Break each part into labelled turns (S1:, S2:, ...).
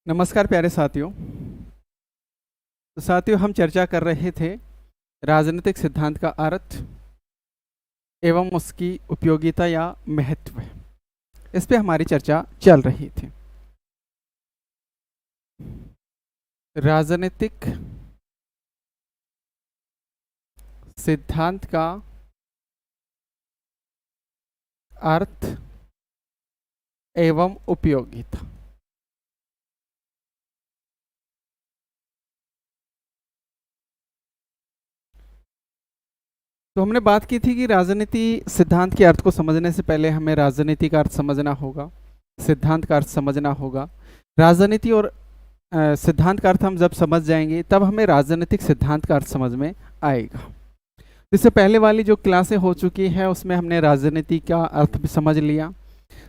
S1: नमस्कार प्यारे साथियों। तो साथियों, हम चर्चा कर रहे थे राजनीतिक सिद्धांत का अर्थ एवं उसकी उपयोगिता या महत्व। इस पे हमारी चर्चा चल रही थी। राजनीतिक सिद्धांत का अर्थ एवं उपयोगिता। तो हमने बात की थी कि राजनीति सिद्धांत के अर्थ को समझने से पहले हमें राजनीति का अर्थ समझना होगा, सिद्धांत का अर्थ समझना होगा। राजनीति और सिद्धांत का अर्थ हम जब समझ जाएंगे तब हमें राजनीतिक सिद्धांत का अर्थ समझ में आएगा। इससे पहले वाली जो क्लासें हो चुकी है उसमें हमने राजनीति का अर्थ भी समझ लिया,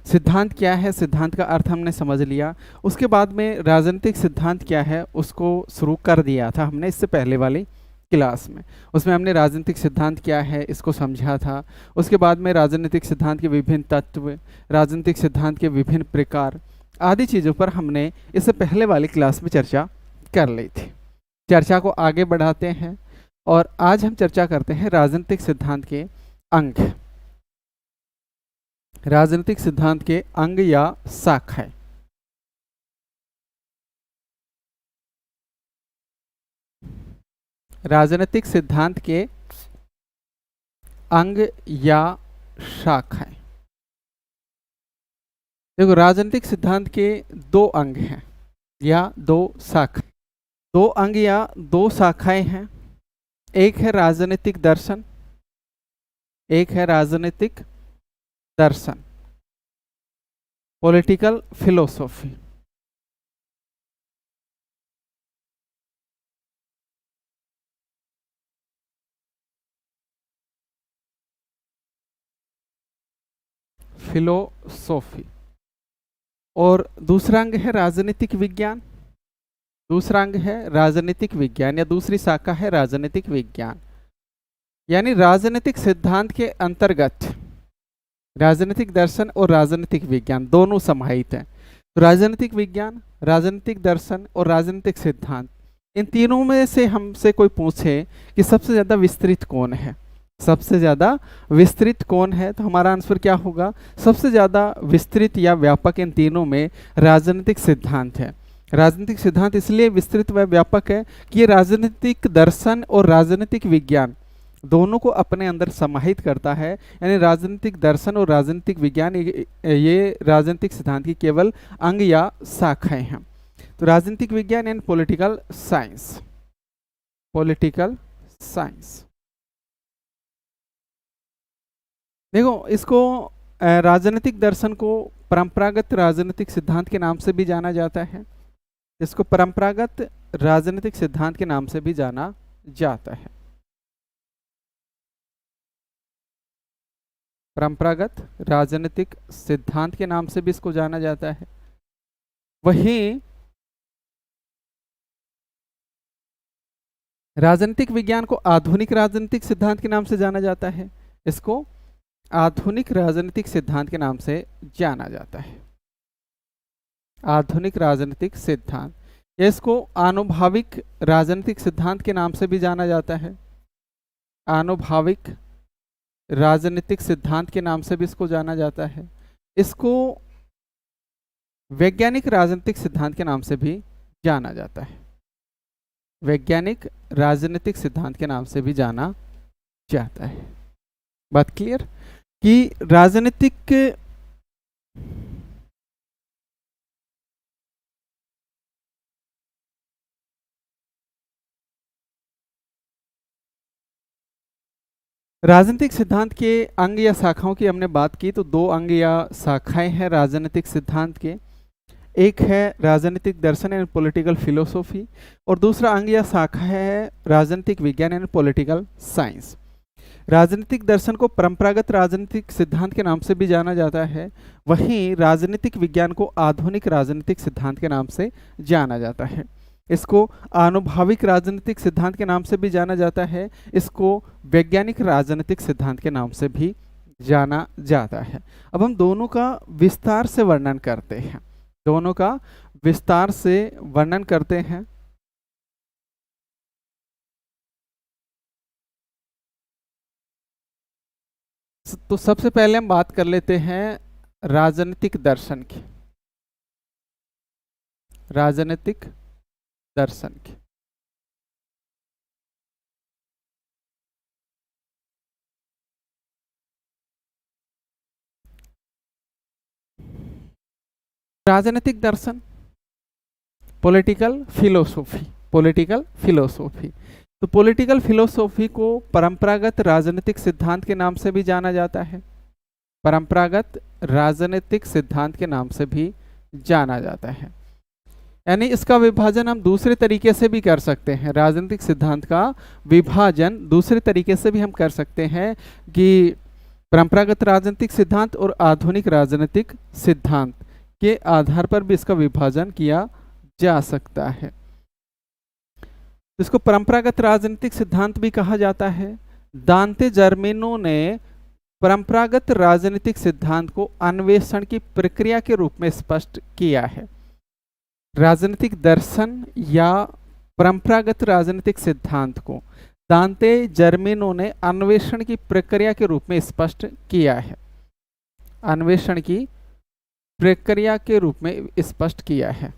S1: सिद्धांत क्या है, सिद्धांत का अर्थ हमने समझ लिया। उसके बाद में राजनीतिक सिद्धांत क्या है उसको शुरू कर दिया था हमने इससे पहले वाली क्लास में। उसमें हमने राजनीतिक सिद्धांत क्या है इसको समझा था। उसके बाद में राजनीतिक सिद्धांत के विभिन्न तत्व, राजनीतिक सिद्धांत के विभिन्न प्रकार आदि चीज़ों पर हमने इससे पहले वाली क्लास में चर्चा कर ली थी। चर्चा को आगे बढ़ाते हैं और आज हम चर्चा करते हैं राजनीतिक सिद्धांत के अंग, राजनीतिक सिद्धांत के अंग या शाखाएं। राजनीतिक सिद्धांत के अंग या शाखाएं। देखो, राजनीतिक सिद्धांत के दो अंग हैं या दो शाखाएं। दो अंग या दो शाखाएं हैं। एक है राजनीतिक दर्शन, एक है राजनीतिक दर्शन, पॉलिटिकल फिलोसॉफी। फिलोसॉफी। और दूसरा अंग है राजनीतिक विज्ञान। दूसरा अंग है राजनीतिक विज्ञान या दूसरी शाखा है राजनीतिक विज्ञान। यानी राजनीतिक सिद्धांत के अंतर्गत राजनीतिक दर्शन और राजनीतिक विज्ञान दोनों समाहित हैं। तो राजनीतिक विज्ञान, राजनीतिक दर्शन और राजनीतिक सिद्धांत, इन तीनों में से हमसे कोई पूछे कि सबसे ज़्यादा विस्तृत कौन है, सबसे ज़्यादा विस्तृत कौन है, तो हमारा आंसर क्या होगा? सबसे ज़्यादा विस्तृत या व्यापक इन तीनों में राजनीतिक सिद्धांत है। राजनीतिक सिद्धांत इसलिए विस्तृत व व्यापक है कि ये राजनीतिक दर्शन और राजनीतिक विज्ञान दोनों को अपने अंदर समाहित करता है। यानी राजनीतिक दर्शन और राजनीतिक विज्ञान ये राजनीतिक सिद्धांत की केवल अंग या शाखाएं हैं। तो राजनीतिक विज्ञान and political science, political science. देखो, इसको राजनीतिक दर्शन को परंपरागत राजनीतिक सिद्धांत के नाम से भी जाना जाता है। इसको परंपरागत राजनीतिक सिद्धांत के नाम से भी जाना जाता है। परंपरागत राजनीतिक सिद्धांत के नाम से भी इसको जाना जाता है। वहीं राजनीतिक विज्ञान को आधुनिक राजनीतिक सिद्धांत के नाम से जाना जाता है। इसको आधुनिक राजनीतिक सिद्धांत के नाम से जाना जाता है। आधुनिक राजनीतिक सिद्धांत, इसको आनुभाविक राजनीतिक सिद्धांत के नाम से भी जाना जाता है। आनुभाविक राजनीतिक सिद्धांत के नाम से भी इसको जाना जाता है। इसको वैज्ञानिक राजनीतिक सिद्धांत के नाम से भी जाना जाता है। वैज्ञानिक राजनीतिक सिद्धांत के नाम से भी जाना जाता है। बात क्लियर कि राजनीतिक राजनीतिक सिद्धांत के अंग या शाखाओं की हमने बात की। तो दो अंग या शाखाएं हैं राजनीतिक सिद्धांत के। एक है राजनीतिक दर्शन एंड पॉलिटिकल फिलोसॉफी और दूसरा अंग या शाखा है राजनीतिक विज्ञान एंड पॉलिटिकल साइंस। राजनीतिक दर्शन को परंपरागत राजनीतिक सिद्धांत के नाम से भी जाना जाता है। वहीं राजनीतिक विज्ञान को आधुनिक राजनीतिक सिद्धांत के नाम से जाना जाता है। इसको आनुभाविक राजनीतिक सिद्धांत के नाम से भी जाना जाता है। इसको वैज्ञानिक राजनीतिक सिद्धांत के नाम से भी जाना जाता है। अब हम दोनों का विस्तार से वर्णन करते हैं। दोनों का विस्तार से वर्णन करते हैं। तो सबसे पहले हम बात कर लेते हैं राजनीतिक दर्शन की। राजनीतिक दर्शन की राजनीतिक दर्शन, पॉलिटिकल फिलोसॉफी। पॉलिटिकल फिलोसॉफी, तो पॉलिटिकल फिलोसॉफी को परंपरागत राजनीतिक सिद्धांत के नाम से भी जाना जाता है। परंपरागत राजनीतिक सिद्धांत के नाम से भी जाना जाता है। यानी इसका विभाजन हम दूसरे तरीके से भी कर सकते हैं। राजनीतिक सिद्धांत का विभाजन दूसरे तरीके से भी हम कर सकते हैं कि परंपरागत राजनीतिक सिद्धांत और आधुनिक राजनीतिक सिद्धांत के आधार पर भी इसका विभाजन किया जा सकता है। इसको परंपरागत राजनीतिक सिद्धांत भी कहा जाता है। दांते जर्मेनो ने परंपरागत राजनीतिक सिद्धांत को अन्वेषण की प्रक्रिया के रूप में स्पष्ट किया है। राजनीतिक दर्शन या परंपरागत राजनीतिक सिद्धांत को दांते जर्मेनो ने अन्वेषण की प्रक्रिया के रूप में स्पष्ट किया है। अन्वेषण की प्रक्रिया के रूप में स्पष्ट किया है।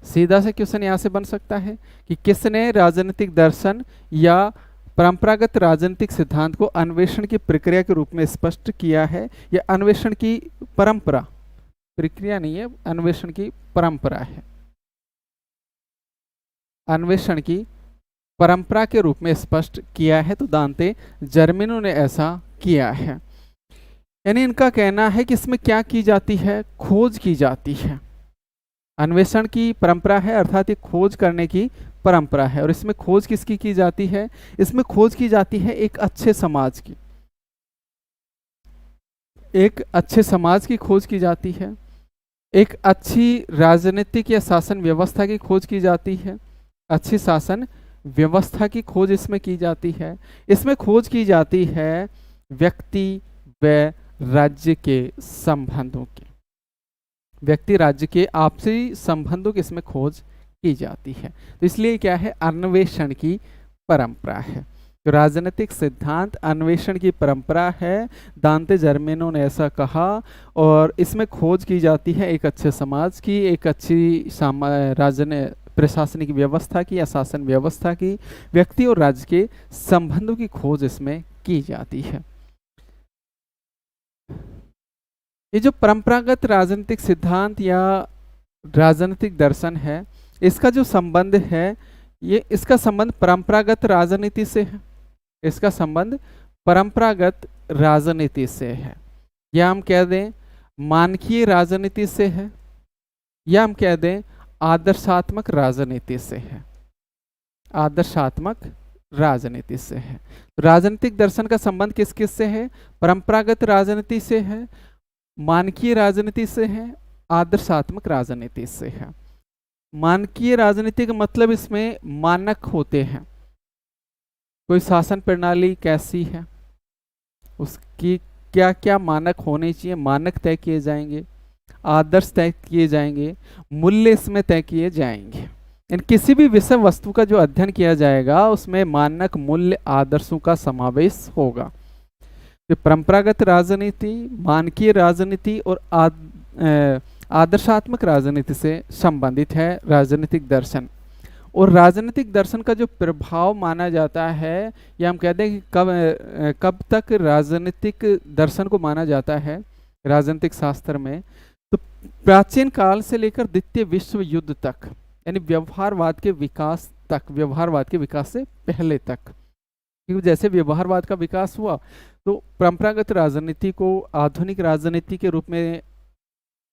S1: सीधा से क्वेश्चन यहां से बन सकता है कि किसने राजनीतिक दर्शन या परंपरागत राजनीतिक सिद्धांत को अन्वेषण की प्रक्रिया के रूप में स्पष्ट किया है, या अन्वेषण की परंपरा, प्रक्रिया नहीं है, अन्वेषण की परंपरा है। अन्वेषण की परंपरा के रूप में स्पष्ट किया है, तो दांते जर्मेनो ने ऐसा किया है। यानी इनका कहना है कि इसमें क्या की जाती है, खोज की जाती है। अन्वेषण की परंपरा है, अर्थात ये खोज करने की परंपरा है। और इसमें खोज किसकी की जाती है? इसमें खोज की जाती है एक अच्छे समाज की। एक अच्छे समाज की खोज की जाती है, एक अच्छी राजनीतिक या शासन व्यवस्था की खोज की जाती है, अच्छी शासन व्यवस्था की खोज इसमें की जाती है। इसमें खोज की जाती है व्यक्ति व राज्य के संबंधों की, व्यक्ति राज्य के आपसी संबंधों की इसमें खोज की जाती है। तो इसलिए क्या है, अन्वेषण की परंपरा है। तो राजनीतिक सिद्धांत अन्वेषण की परंपरा है, दांते जर्मेनो ने ऐसा कहा। और इसमें खोज की जाती है एक अच्छे समाज की, एक अच्छी प्रशासनिक व्यवस्था की या शासन व्यवस्था की, व्यक्ति और राज्य के संबंधों की खोज इसमें की जाती है। ये जो परंपरागत राजनीतिक सिद्धांत या राजनीतिक दर्शन है, इसका जो संबंध है, ये इसका संबंध परंपरागत राजनीति से है। इसका संबंध परंपरागत राजनीति से है, या हम कह दें मानकीय राजनीति से है, या हम कह दें आदर्शात्मक राजनीति से है। आदर्शात्मक राजनीति से है। राजनीतिक दर्शन का संबंध किस किस से है? परंपरागत राजनीति से है, मानकीय राजनीति से है, आदर्शात्मक राजनीति से है। मानकीय राजनीति का मतलब इसमें मानक होते हैं। कोई शासन प्रणाली कैसी है, उसकी क्या क्या मानक होने चाहिए, मानक तय किए जाएंगे, आदर्श तय किए जाएंगे, मूल्य इसमें तय किए जाएंगे। इन किसी भी विषय वस्तु का जो अध्ययन किया जाएगा उसमें मानक, मूल्य, आदर्शों का समावेश होगा। तो परंपरागत राजनीति, मानकीय राजनीति और आदर्शात्मक राजनीति से संबंधित है राजनीतिक दर्शन। और राजनीतिक दर्शन का जो प्रभाव माना जाता है, या हम कहते हैं कि कब तक राजनीतिक दर्शन को माना जाता है राजनीतिक शास्त्र में, तो प्राचीन काल से लेकर द्वितीय विश्व युद्ध तक, यानी व्यवहारवाद के विकास तक, व्यवहारवाद के विकास से पहले तक। क्योंकि जैसे व्यवहारवाद का विकास हुआ तो परंपरागत राजनीति को आधुनिक राजनीति के रूप में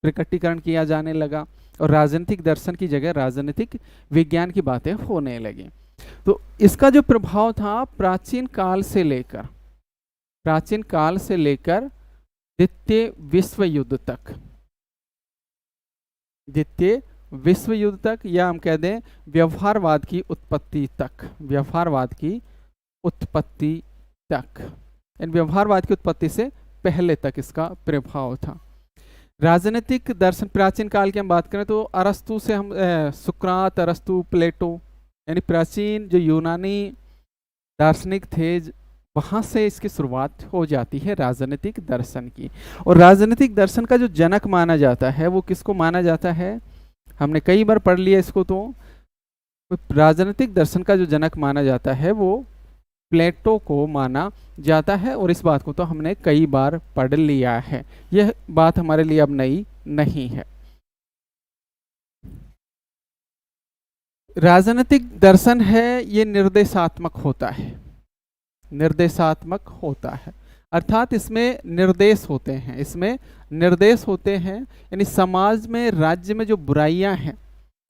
S1: प्रकटीकरण किया जाने लगा, और राजनीतिक दर्शन की जगह राजनीतिक विज्ञान की बातें होने लगी। तो इसका जो प्रभाव था प्राचीन काल से लेकर द्वितीय विश्व युद्ध तक, द्वितीय विश्व युद्ध तक, या हम कह दें व्यवहारवाद की उत्पत्ति तक, व्यवहारवाद की उत्पत्ति तक, इन व्यवहारवाद की उत्पत्ति से पहले तक इसका प्रभाव था। राजनीतिक दर्शन प्राचीन काल की हम बात करें तो अरस्तु से हम सुकरात, अरस्तु, प्लेटो, यानी प्राचीन जो यूनानी दार्शनिक थे, वहां से इसकी शुरुआत हो जाती है राजनीतिक दर्शन की। और राजनीतिक दर्शन का जो जनक माना जाता है वो किसको माना जाता है? हमने कई बार पढ़ लिया इसको। तो राजनीतिक दर्शन का जो जनक माना जाता है वो प्लेटो को माना जाता है, और इस बात को तो हमने कई बार पढ़ लिया है, यह बात हमारे लिए अब नई नहीं है। राजनीतिक दर्शन है ये निर्देशात्मक होता है, निर्देशात्मक होता है, अर्थात इसमें निर्देश होते हैं, इसमें निर्देश होते हैं। यानी समाज में, राज्य में जो बुराइयां हैं,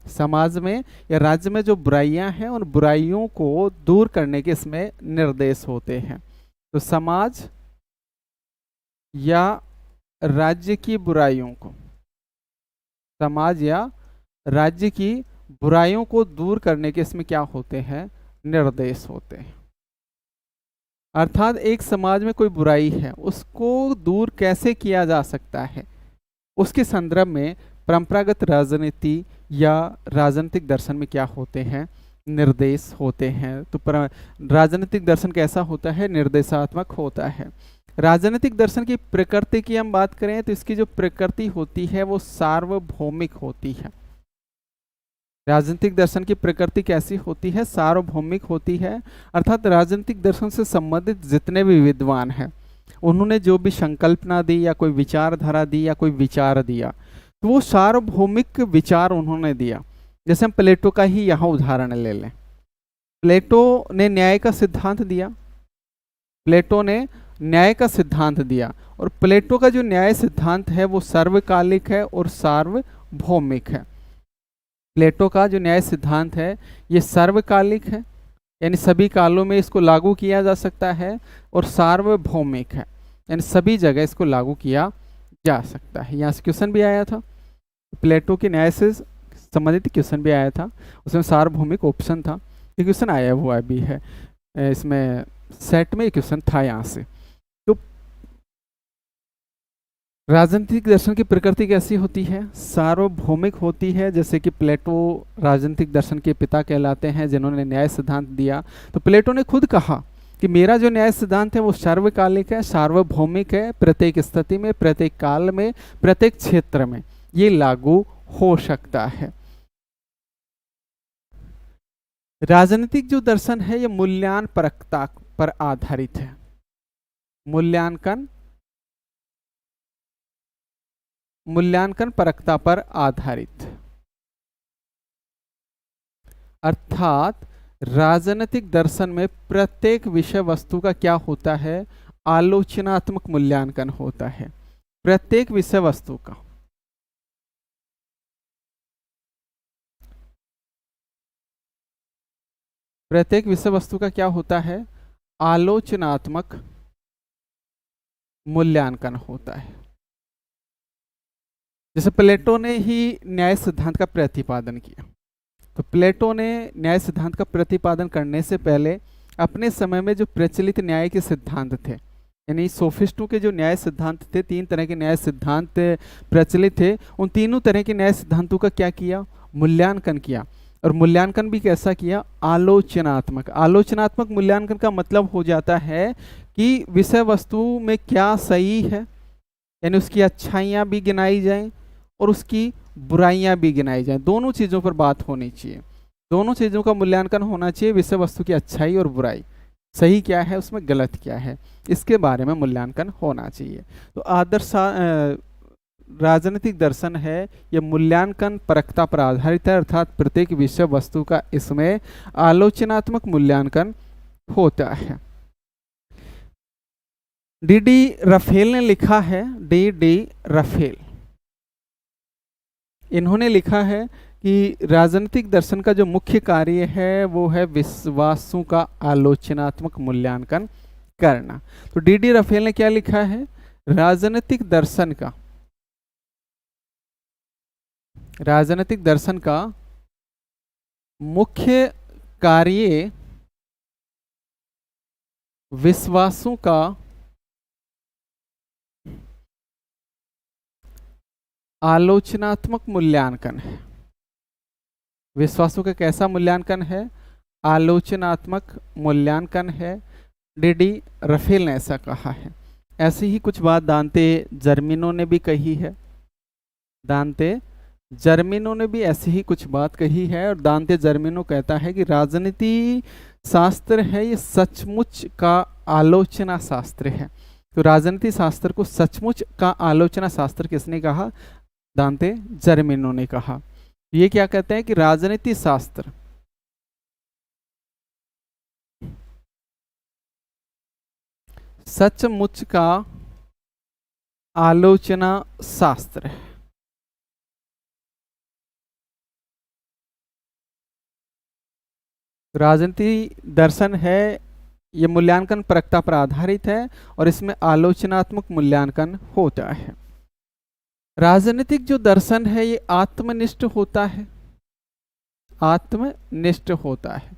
S1: समाज में या राज्य में जो बुराइयां हैं, उन बुराइयों को दूर करने के इसमें निर्देश होते हैं। तो समाज या राज्य की बुराइयों को, समाज या राज्य की बुराइयों को दूर करने के इसमें क्या होते हैं? निर्देश होते हैं। अर्थात एक समाज में कोई बुराई है, उसको दूर कैसे किया जा सकता है, उसके संदर्भ में परंपरागत राजनीति या राजनीतिक दर्शन में क्या होते हैं? निर्देश होते हैं। तो राजनीतिक दर्शन कैसा होता है? निर्देशात्मक होता है। राजनीतिक दर्शन की प्रकृति की हम बात करें तो इसकी जो प्रकृति होती है वो सार्वभौमिक होती है। राजनीतिक दर्शन की प्रकृति कैसी होती है? सार्वभौमिक होती है। अर्थात राजनीतिक दर्शन से संबंधित जितने भी विद्वान हैं, उन्होंने जो भी संकल्पना दी या कोई विचारधारा दी या कोई विचार दिया, तो वो सार्वभौमिक विचार उन्होंने दिया। जैसे हम प्लेटो का ही यहाँ उदाहरण ले लें। प्लेटो ने न्याय का सिद्धांत दिया, प्लेटो ने न्याय का सिद्धांत दिया, और प्लेटो का जो न्याय सिद्धांत है वो सर्वकालिक है और सार्वभौमिक है। प्लेटो का जो न्याय सिद्धांत है ये सर्वकालिक है, यानी सभी कालों में इसको लागू किया जा सकता है, और सार्वभौमिक है, यानी सभी जगह इसको लागू किया जा सकता है। यहाँ से क्वेश्चन भी आया था, प्लेटो के न्याय से संबंधित क्वेश्चन भी आया था, उसमें सार्वभौमिक ऑप्शन था। ये क्वेश्चन आया हुआ भी है, इसमें सेट में क्वेश्चन था यहाँ से। तो राजनीतिक दर्शन की प्रकृति कैसी होती है? सार्वभौमिक होती है। जैसे कि प्लेटो राजनीतिक दर्शन के पिता कहलाते हैं, जिन्होंने न्याय सिद्धांत दिया। तो प्लेटो ने खुद कहा कि मेरा जो न्याय सिद्धांत है वो सर्वकालिक है, सार्वभौमिक है, प्रत्येक स्थिति में, प्रत्येक काल में, प्रत्येक क्षेत्र में ये लागू हो सकता है। राजनीतिक जो दर्शन है ये मूल्यांकन परकता पर आधारित है। मूल्यांकन परकता पर आधारित, अर्थात राजनीतिक दर्शन में प्रत्येक विषय वस्तु का क्या होता है? आलोचनात्मक मूल्यांकन होता है। प्रत्येक विषय वस्तु का, प्रत्येक विषय वस्तु का क्या होता है? आलोचनात्मक मूल्यांकन होता है। जैसे प्लेटो ने ही न्याय सिद्धांत का प्रतिपादन किया, तो प्लेटो ने न्याय सिद्धांत का प्रतिपादन करने से पहले अपने समय में जो प्रचलित न्याय के सिद्धांत थे, यानी सोफिस्टों के जो न्याय सिद्धांत थे, 3 तरह के न्याय सिद्धांत प्रचलित थे, उन तीनों तरह के न्याय सिद्धांतों का क्या किया? मूल्यांकन किया। और मूल्यांकन भी कैसा किया? आलोचनात्मक। आलोचनात्मक मूल्यांकन का मतलब हो जाता है कि विषय वस्तु में क्या सही है, यानी उसकी अच्छाइयाँ भी गिनाई जाएं और उसकी बुराइयां भी गिनाई जाएं। दोनों चीज़ों पर बात होनी चाहिए, दोनों चीज़ों का मूल्यांकन होना चाहिए। विषय वस्तु की अच्छाई और बुराई, सही क्या है, उसमें गलत क्या है, इसके बारे में मूल्यांकन होना चाहिए। तो आदर्श राजनीतिक दर्शन है यह मूल्यांकन परकता पर आधारित है, अर्थात प्रत्येक विषय वस्तु का इसमें आलोचनात्मक मूल्यांकन होता है। डी रफेल ने लिखा है, डी रफेल, इन्होंने लिखा है कि राजनीतिक दर्शन का जो मुख्य कार्य है वो है विश्वासों का आलोचनात्मक मूल्यांकन करना। तो डी रफेल ने क्या लिखा है? राजनीतिक दर्शन का मुख्य कार्य विश्वासों का आलोचनात्मक मूल्यांकन है। विश्वासों का कैसा मूल्यांकन है? आलोचनात्मक मूल्यांकन है। डीडी रफेल ने ऐसा कहा है। ऐसी ही कुछ बात दांते जर्मिनो ने भी कही है। दांते जर्मिनो ने भी ऐसी ही कुछ बात कही है। और दांते जर्मिनो कहता है कि राजनीति शास्त्र है ये सचमुच का आलोचना शास्त्र है। तो राजनीति शास्त्र को सचमुच का आलोचना शास्त्र किसने कहा? दांते जर्मिनो ने कहा। ये क्या कहते हैं कि राजनीति शास्त्र सचमुच का आलोचना शास्त्र है। राजनीति दर्शन है ये मूल्यांकन परकता पर आधारित है और इसमें आलोचनात्मक मूल्यांकन होता है। राजनीतिक जो दर्शन है ये आत्मनिष्ठ होता है। आत्मनिष्ठ होता है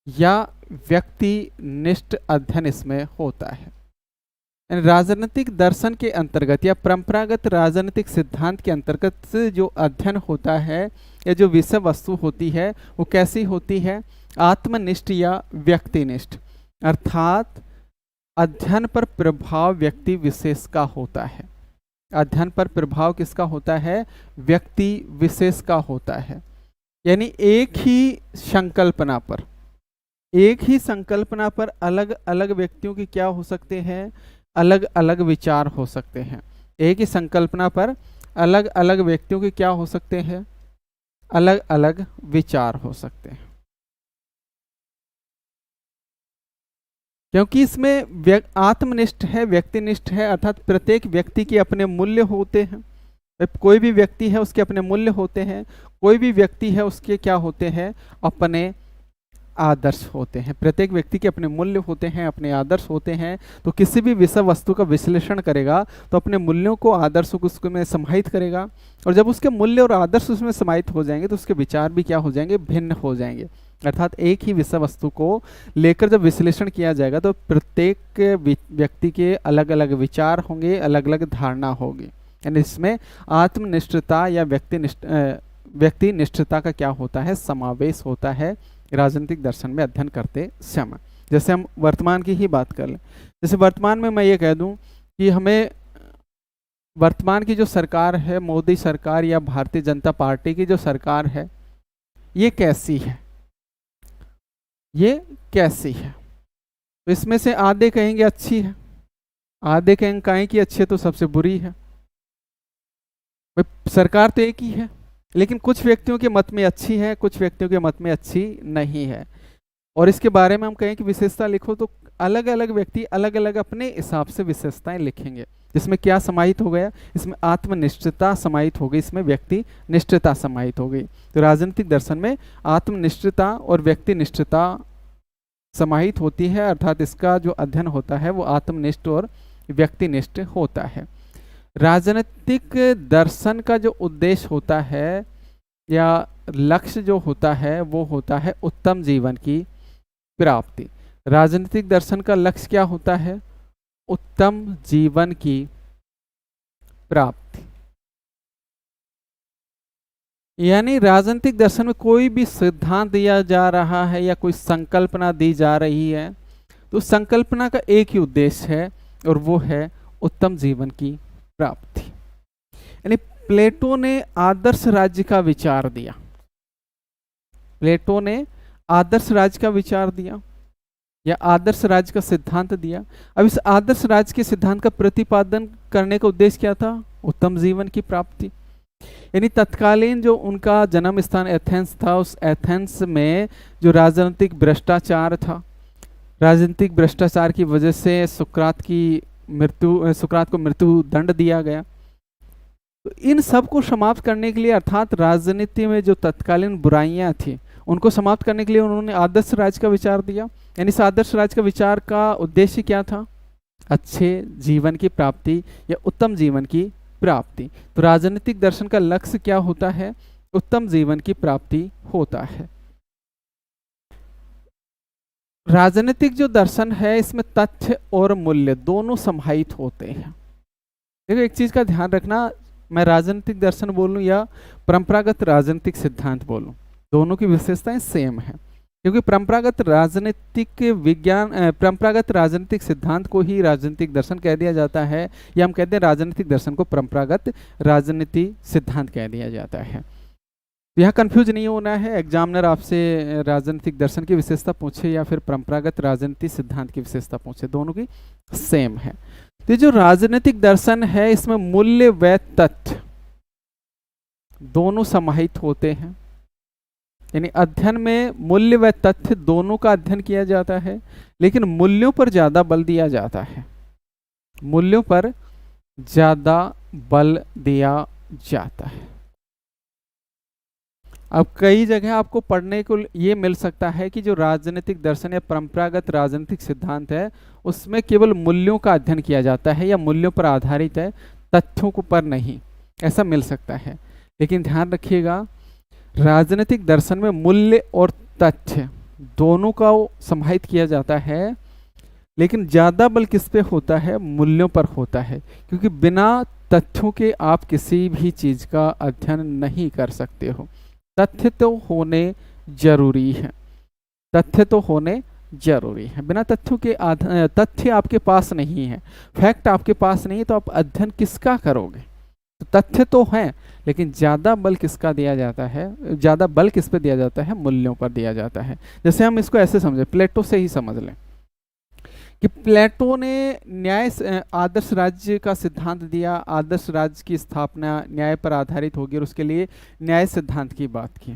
S1: या व्यक्ति निष्ठ अध्ययन इसमें होता है। राजनीतिक दर्शन के अंतर्गत या परंपरागत राजनीतिक सिद्धांत के अंतर्गत जो अध्ययन होता है या जो विषय वस्तु होती है वो कैसी होती है? आत्मनिष्ठ या व्यक्तिनिष्ठ, अर्थात अध्ययन पर प्रभाव व्यक्ति विशेष का होता है। अध्ययन पर प्रभाव किसका होता है? व्यक्ति विशेष का होता है। यानी एक ही संकल्पना पर अलग अलग व्यक्तियों के क्या हो सकते हैं? अलग अलग विचार हो सकते हैं। एक ही संकल्पना पर अलग अलग व्यक्तियों के क्या हो सकते हैं? अलग अलग विचार हो सकते हैं। क्योंकि इसमें आत्मनिष्ठ है, व्यक्तिनिष्ठ है, अर्थात प्रत्येक व्यक्ति के अपने मूल्य होते हैं। कोई भी व्यक्ति है उसके अपने मूल्य होते हैं। कोई भी व्यक्ति है उसके क्या होते हैं? अपने आदर्श होते हैं। प्रत्येक व्यक्ति के अपने मूल्य होते हैं, अपने आदर्श होते हैं। तो किसी भी विषय वस्तु का विश्लेषण करेगा तो अपने मूल्यों को, आदर्शों को उसमें समाहित करेगा। और जब उसके मूल्य और आदर्श उसमें समाहित हो जाएंगे तो उसके विचार भी क्या हो जाएंगे? भिन्न हो जाएंगे। अर्थात एक ही विषय वस्तु को लेकर जब विश्लेषण किया जाएगा तो प्रत्येक व्यक्ति के अलग अलग विचार होंगे, अलग अलग धारणा होगी। यानी इसमें आत्मनिष्ठता या व्यक्तिनिष्ठता का क्या होता है? समावेश होता है राजनीतिक दर्शन में अध्ययन करते समय। जैसे हम वर्तमान की ही बात कर लें, जैसे वर्तमान में मैं ये कह दूं कि हमें वर्तमान की जो सरकार है, मोदी सरकार या भारतीय जनता पार्टी की जो सरकार है, ये कैसी है? ये कैसी है? तो इसमें से आधे कहेंगे अच्छी है, आधे कहेंगे कि अच्छी है तो सबसे बुरी है। सरकार तो एक ही है, लेकिन कुछ व्यक्तियों के मत में अच्छी है, कुछ व्यक्तियों के मत में अच्छी नहीं है। और इसके बारे में हम कहें कि विशेषता लिखो तो अलग अलग व्यक्ति अलग अलग अपने हिसाब से विशेषताएं लिखेंगे। इसमें क्या समाहित हो गया? इसमें आत्मनिष्ठता समाहित हो गई, इसमें व्यक्ति निष्ठता समाहित हो गई। तो राजनीतिक दर्शन में आत्मनिष्ठता और व्यक्तिनिष्ठता समाहित होती है, अर्थात इसका जो अध्ययन होता है वो आत्मनिष्ठ और व्यक्तिनिष्ठ होता है। राजनीतिक दर्शन का जो उद्देश्य होता है या लक्ष्य जो होता है वो होता है उत्तम जीवन की प्राप्ति। राजनीतिक दर्शन का लक्ष्य क्या होता है? उत्तम जीवन की प्राप्ति। यानी राजनीतिक दर्शन में कोई भी सिद्धांत दिया जा रहा है या कोई संकल्पना दी जा रही है तो संकल्पना का एक ही उद्देश्य है और वो है उत्तम जीवन की प्राप्ति। यानी प्लेटो ने आदर्श राज्य का विचार दिया। प्लेटो ने आदर्श राज्य का विचार दिया या आदर्श राज्य का सिद्धांत दिया। अब इस आदर्श राज्य के सिद्धांत का प्रतिपादन करने का उद्देश्य क्या था? उत्तम जीवन की प्राप्ति। यानी तत्कालीन जो उनका जन्म स्थान एथेंस था, उस एथेंस में जो राजनीतिक भ्रष्टाचार था, राजनीतिक भ्रष्टाचार की वजह से सुकरात को मृत्यु दंड दिया गया। तो इन सब को समाप्त करने के लिए, अर्थात राजनीति में जो तत्कालीन बुराइयां थी उनको समाप्त करने के लिए उन्होंने आदर्श राज्य का विचार दिया। यानी इस आदर्श राज्य का विचार का उद्देश्य क्या था? अच्छे जीवन की प्राप्ति या उत्तम जीवन की प्राप्ति। तो राजनीतिक दर्शन का लक्ष्य क्या होता है? उत्तम जीवन की प्राप्ति होता है। राजनीतिक जो दर्शन है इसमें तथ्य और मूल्य दोनों समाहित होते हैं। देखो एक चीज का ध्यान रखना, मैं राजनीतिक दर्शन बोलूं या परंपरागत राजनीतिक सिद्धांत बोलूं, दोनों की विशेषताएं सेम है, क्योंकि परंपरागत राजनीतिक विज्ञान परंपरागत राजनीतिक सिद्धांत को ही राजनीतिक दर्शन कह दिया जाता है, या हम कहते हैं राजनीतिक दर्शन को परंपरागत राजनीति सिद्धांत कह दिया जाता है। यहाँ कंफ्यूज नहीं होना है, एग्जामिनर आपसे राजनीतिक दर्शन की विशेषता पूछे या फिर परंपरागत राजनीति सिद्धांत की विशेषता पूछे, दोनों की सेम है। तो ये जो राजनीतिक दर्शन है इसमें मूल्य व तथ्य दोनों समाहित होते हैं, यानी अध्ययन में मूल्य व तथ्य दोनों का अध्ययन किया जाता है, लेकिन मूल्यों पर ज्यादा बल दिया जाता है, मूल्यों पर ज्यादा बल दिया जाता है। अब कई जगह आपको पढ़ने को ये मिल सकता है कि जो राजनीतिक दर्शन या परंपरागत राजनीतिक सिद्धांत है उसमें केवल मूल्यों का अध्ययन किया जाता है या मूल्यों पर आधारित है, तथ्यों को पर नहीं, ऐसा मिल सकता है। लेकिन ध्यान रखिएगा, राजनीतिक दर्शन में मूल्य और तथ्य दोनों का समाहित किया जाता है, लेकिन ज्यादा बल किस पे होता है? मूल्यों पर होता है, क्योंकि बिना तथ्यों के आप किसी भी चीज का अध्ययन नहीं कर सकते हो। तथ्य तो होने जरूरी है, तथ्य तो होने जरूरी है। बिना तथ्यों के तथ्य आपके पास नहीं है, फैक्ट आपके पास नहीं है, तो आप अध्ययन किसका करोगे? तो तथ्य तो है, लेकिन ज्यादा बल किसका दिया जाता है? ज्यादा बल किस पे दिया जाता है? मूल्यों पर दिया जाता है। जैसे हम इसको ऐसे समझे, प्लेटो से ही समझ लें कि प्लेटो ने न्याय आदर्श राज्य का सिद्धांत दिया, आदर्श राज्य की स्थापना न्याय पर आधारित होगी और उसके लिए न्याय सिद्धांत की बात की।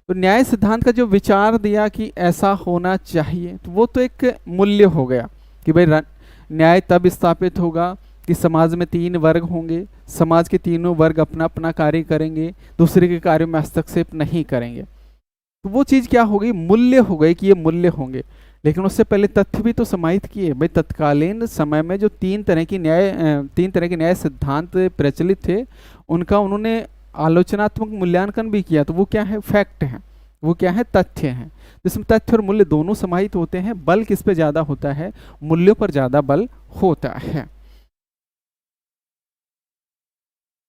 S1: तो न्याय सिद्धांत का जो विचार दिया कि ऐसा होना चाहिए, तो वो तो एक मूल्य हो गया कि भाई न्याय तब स्थापित होगा कि समाज में 3 वर्ग होंगे, समाज के तीनों वर्ग अपना अपना कार्य करेंगे, दूसरे के कार्य में हस्तक्षेप नहीं करेंगे। तो वो चीज क्या हो गई? मूल्य हो गई कि ये मूल्य होंगे। लेकिन उससे पहले तथ्य भी तो समाहित किए। भाई तत्कालीन समय में जो 3 तरह के न्याय सिद्धांत प्रचलित थे, उनका उन्होंने आलोचनात्मक मूल्यांकन भी किया। तो वो क्या है? फैक्ट है, वो क्या है? तथ्य है। जिसमें तथ्य और मूल्य दोनों समाहित होते हैं। बल किस पे ज्यादा होता है? मूल्यों पर ज्यादा बल होता है।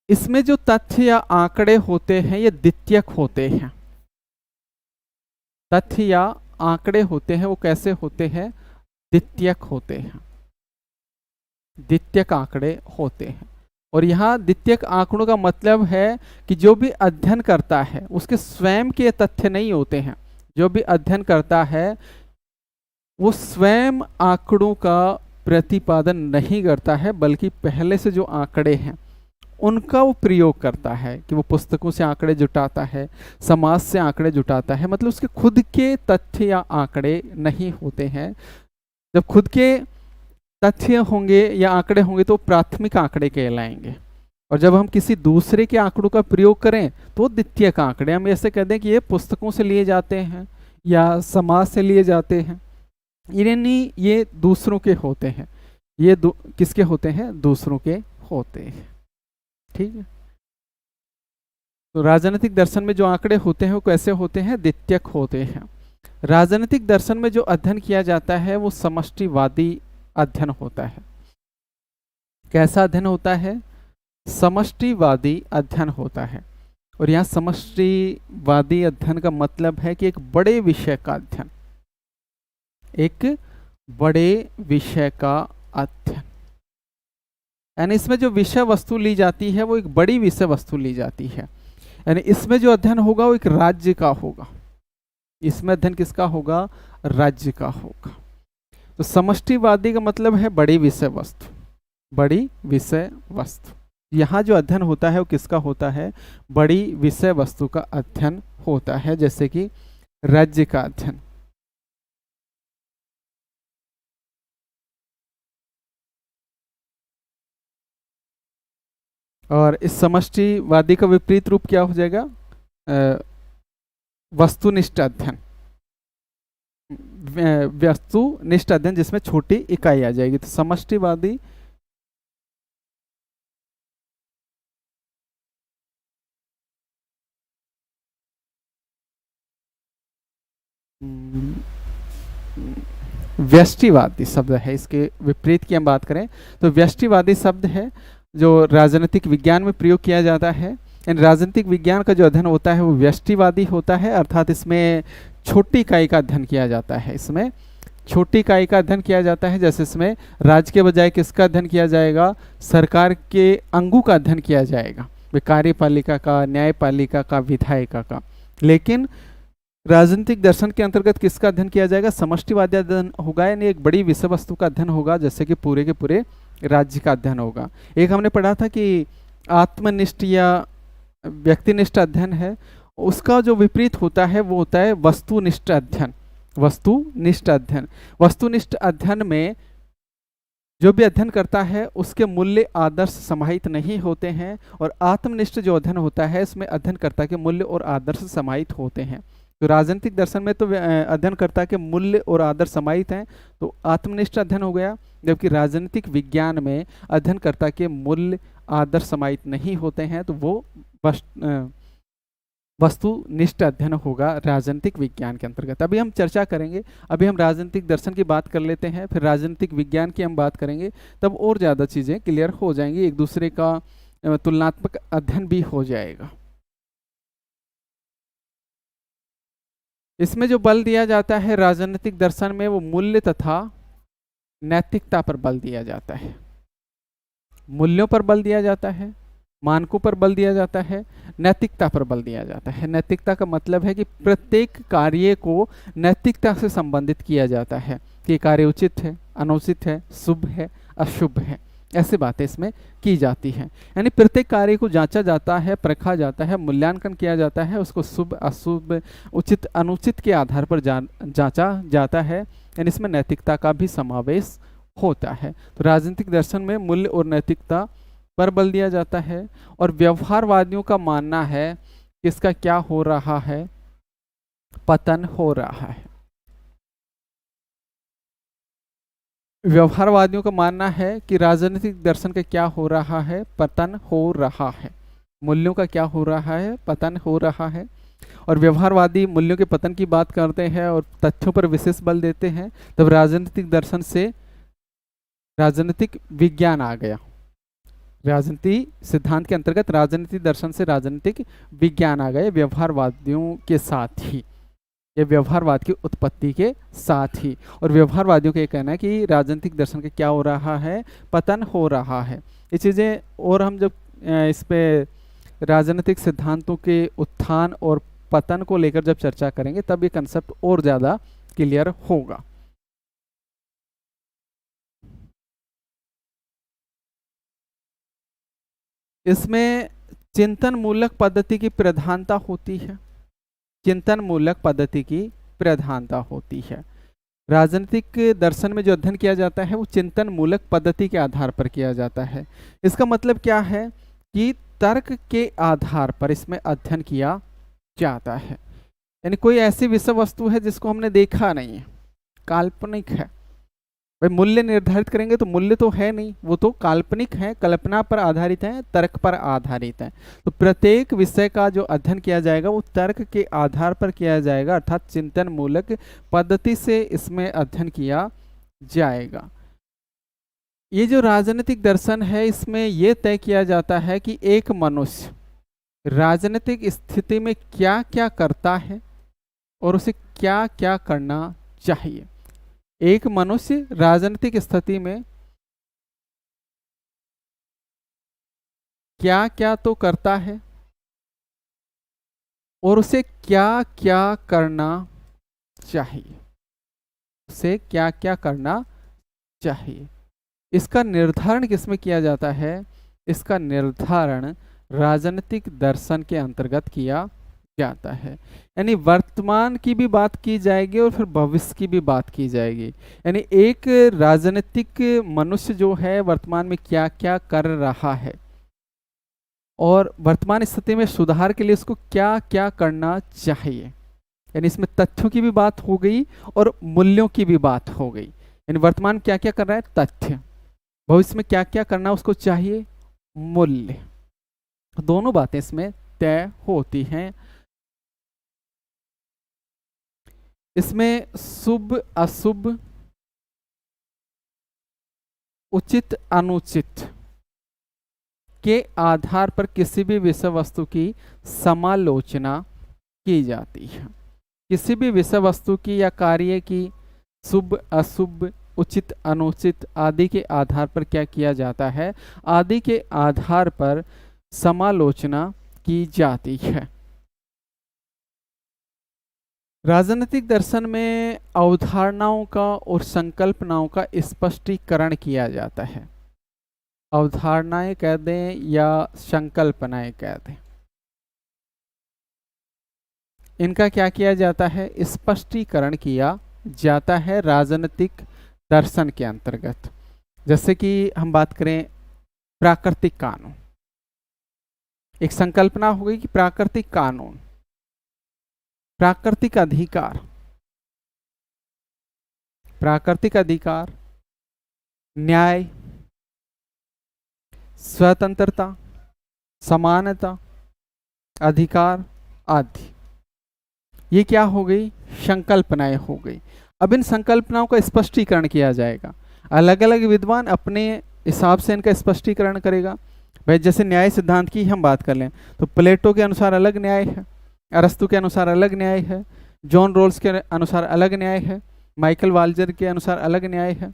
S1: इसमें जो तथ्य या आंकड़े होते हैं ये द्वितीयक होते हैं। तथ्य या आंकड़े होते हैं वो कैसे होते हैं? द्वितीयक होते हैं, द्वितीयक आंकड़े होते हैं। और यहाँ द्वितीयक आंकड़ों का मतलब है कि जो भी अध्ययन करता है उसके स्वयं के तथ्य नहीं होते हैं। जो भी अध्ययन करता है वो स्वयं आंकड़ों का प्रतिपादन नहीं करता है, बल्कि पहले से जो आंकड़े हैं उनका वो प्रयोग करता है। कि वो पुस्तकों से आंकड़े जुटाता है, समाज से आंकड़े जुटाता है, मतलब उसके खुद के तथ्य या आंकड़े नहीं होते हैं। जब खुद के तथ्य होंगे या आंकड़े होंगे तो प्राथमिक आंकड़े कहलाएंगे, और जब हम किसी दूसरे के आंकड़ों का प्रयोग करें तो द्वितीयक आंकड़े। हम ऐसे कहते हैं कि ये पुस्तकों से लिए जाते हैं या समाज से लिए जाते हैं, यानी ये दूसरों के होते हैं। ये किसके होते हैं? दूसरों के होते हैं। ठीक है। तो राजनीतिक दर्शन में जो आंकड़े होते हैं वो कैसे होते हैं? द्वितीयक होते हैं। राजनीतिक दर्शन में जो अध्ययन किया जाता है वो समष्टिवादी अध्ययन होता है। कैसा अध्ययन होता है? समष्टिवादी अध्ययन होता है। और यहाँ समष्टिवादी अध्ययन का मतलब है कि एक बड़े विषय का अध्ययन, एक बड़े विषय का अध्ययन। यानी इसमें जो विषय वस्तु ली जाती है वो एक बड़ी विषय वस्तु ली जाती है। यानी इसमें जो अध्ययन होगा वो एक राज्य का होगा। इसमें अध्ययन किसका होगा? राज्य का होगा। तो समष्टिवादी का मतलब है बड़ी विषय वस्तु, बड़ी विषय वस्तु। यहाँ जो अध्ययन होता है वो किसका होता है? बड़ी विषय वस्तु का अध्ययन होता है, जैसे कि राज्य का अध्ययन। और इस समष्टिवादी का विपरीत रूप क्या हो जाएगा? वस्तुनिष्ठ अध्ययन। वस्तुनिष्ठ अध्ययन जिसमें छोटी इकाई आ जाएगी। तो समष्टिवादी व्यष्टिवादी शब्द है। इसके विपरीत की हम बात करें तो व्यष्टिवादी शब्द है। जो राजनीतिक विज्ञान में प्रयोग किया जाता है। राजनीतिक विज्ञान का जो अध्ययन होता है वो व्यष्टिवादी होता है, अर्थात इसमें छोटी इकाई का अध्ययन किया जाता है। इसमें छोटी इकाई का अध्ययन किया जाता है, जैसे इसमें राज्य के बजाय किसका अध्ययन किया जाएगा, सरकार के अंगों का अध्ययन किया जाएगा, कार्यपालिका का, न्यायपालिका का, विधायिका का। लेकिन राजनीतिक दर्शन के अंतर्गत किसका अध्ययन किया जाएगा, समष्टिवादी अध्ययन होगा, यानी एक बड़ी विषय वस्तु का अध्ययन होगा, जैसे कि पूरे के पूरे राज्य का अध्ययन होगा। एक हमने पढ़ा था कि आत्मनिष्ठ या व्यक्तिनिष्ठ अध्ययन है, उसका जो विपरीत होता है वो होता है वस्तुनिष्ठ अध्ययन। वस्तुनिष्ठ अध्ययन, वस्तुनिष्ठ अध्ययन में जो भी अध्ययन करता है उसके मूल्य आदर्श समाहित नहीं होते हैं, और आत्मनिष्ठ जो अध्ययन होता है इसमें अध्ययनकर्ता के मूल्य और आदर्श समाहित होते हैं। तो राजनीतिक दर्शन में तो अध्ययनकर्ता के मूल्य और आदर्श समाहित हैं, तो आत्मनिष्ठ अध्ययन हो गया, जबकि राजनीतिक विज्ञान में अध्ययनकर्ता के मूल्य आदर्श समाहित नहीं होते हैं, तो वो वस्तुनिष्ठ अध्ययन होगा राजनीतिक विज्ञान के अंतर्गत। अभी हम चर्चा करेंगे, अभी हम राजनीतिक दर्शन की बात कर लेते हैं, फिर राजनीतिक विज्ञान की हम बात करेंगे, तब और ज़्यादा चीज़ें क्लियर हो जाएंगी, एक दूसरे का तुलनात्मक अध्ययन भी हो जाएगा। इसमें जो बल दिया जाता है राजनीतिक दर्शन में, वो मूल्य तथा नैतिकता पर बल दिया जाता है। मूल्यों पर बल दिया जाता है, मानकों पर बल दिया जाता है, नैतिकता पर बल दिया जाता है। नैतिकता का मतलब है कि प्रत्येक कार्य को नैतिकता से संबंधित किया जाता है कि कार्य उचित है, अनुचित है, शुभ है, अशुभ है, ऐसी बातें इसमें की जाती हैं। यानी प्रत्येक कार्य को जांचा जाता है, परखा जाता है, मूल्यांकन किया जाता है, उसको शुभ अशुभ, उचित अनुचित के आधार पर जांचा जाता है, यानी इसमें नैतिकता का भी समावेश होता है। तो राजनीतिक दर्शन में मूल्य और नैतिकता पर बल दिया जाता है। और व्यवहारवादियों का मानना है कि इसका क्या हो रहा है, पतन हो रहा है। व्यवहारवादियों का मानना है कि राजनीतिक दर्शन का क्या हो रहा है, पतन हो रहा है। मूल्यों का क्या हो रहा है, पतन हो रहा है। और व्यवहारवादी मूल्यों के पतन की बात करते हैं और तथ्यों पर विशेष बल देते हैं, तब राजनीतिक दर्शन से राजनीतिक विज्ञान आ गया। राजनीति सिद्धांत के अंतर्गत राजनीतिक दर्शन से राजनीतिक विज्ञान आ गए, व्यवहारवादियों के साथ ही, ये व्यवहारवाद की उत्पत्ति के साथ ही। और व्यवहारवादियों का ये कहना है कि राजनीतिक दर्शन का क्या हो रहा है, पतन हो रहा है। ये चीज़ें और हम जब इस पे राजनीतिक सिद्धांतों के उत्थान और पतन को लेकर जब चर्चा करेंगे, तब ये कंसेप्ट और ज़्यादा क्लियर होगा। इसमें चिंतन मूलक पद्धति की प्रधानता होती है, चिंतन मूलक पद्धति की प्रधानता होती है। राजनीतिक दर्शन में जो अध्ययन किया जाता है वो चिंतन मूलक पद्धति के आधार पर किया जाता है। इसका मतलब क्या है कि तर्क के आधार पर इसमें अध्ययन किया जाता है, यानी कोई ऐसी विषय वस्तु है जिसको हमने देखा नहीं है, काल्पनिक है। भाई मूल्य निर्धारित करेंगे तो मूल्य तो है नहीं, वो तो काल्पनिक है, कल्पना पर आधारित है, तर्क पर आधारित है। तो प्रत्येक विषय का जो अध्ययन किया जाएगा वो तर्क के आधार पर किया जाएगा, अर्थात चिंतन मूलक पद्धति से इसमें अध्ययन किया जाएगा। ये जो राजनीतिक दर्शन है इसमें यह तय किया जाता है कि एक मनुष्य राजनीतिक स्थिति में क्या क्या करता है और उसे क्या क्या करना चाहिए। एक मनुष्य राजनीतिक स्थिति में क्या क्या तो करता है और उसे क्या क्या करना चाहिए, उसे क्या क्या करना चाहिए। इसका निर्धारण किसमें किया जाता है, इसका निर्धारण राजनीतिक दर्शन के अंतर्गत किया जाता है। यानी वर्तमान की भी बात की जाएगी और फिर भविष्य की भी बात की जाएगी। यानी एक राजनीतिक मनुष्य जो है वर्तमान में क्या क्या कर रहा है और वर्तमान स्थिति में सुधार के लिए उसको क्या क्या करना चाहिए। यानी इसमें तथ्यों की भी बात हो गई और मूल्यों की भी बात हो गई। यानी वर्तमान क्या क्या कर रहा है, तथ्य, भविष्य में क्या क्या करना उसको चाहिए, मूल्य। दोनों बातें इसमें तय होती हैं। इसमें शुभ अशुभ, उचित अनुचित, के आधार पर किसी भी विषय वस्तु की समालोचना की जाती है। किसी भी विषय वस्तु की या कार्य की शुभ अशुभ, उचित अनुचित आदि के आधार पर क्या किया जाता है? आदि के आधार पर समालोचना की जाती है। राजनीतिक दर्शन में अवधारणाओं का और संकल्पनाओं का स्पष्टीकरण किया जाता है। अवधारणाएं कह दें या संकल्पनाएं कह दें, इनका क्या किया जाता है? स्पष्टीकरण किया जाता है राजनीतिक दर्शन के अंतर्गत। जैसे कि हम बात करें प्राकृतिक कानून, एक संकल्पना हो गई कि प्राकृतिक कानून, प्राकृतिक अधिकार, प्राकृतिक अधिकार, न्याय, स्वतंत्रता, समानता, अधिकार आदि, ये क्या हो गई? संकल्पनाएं हो गई। अब इन संकल्पनाओं का स्पष्टीकरण किया जाएगा। अलग अलग विद्वान अपने हिसाब से इनका स्पष्टीकरण करेगा। भाई जैसे न्याय सिद्धांत की हम बात कर लें तो प्लेटो के अनुसार अलग न्याय है, अरस्तु के अनुसार अलग न्याय है, जॉन रोल्स के अनुसार अलग न्याय है, माइकल वाल्जर के अनुसार अलग न्याय है।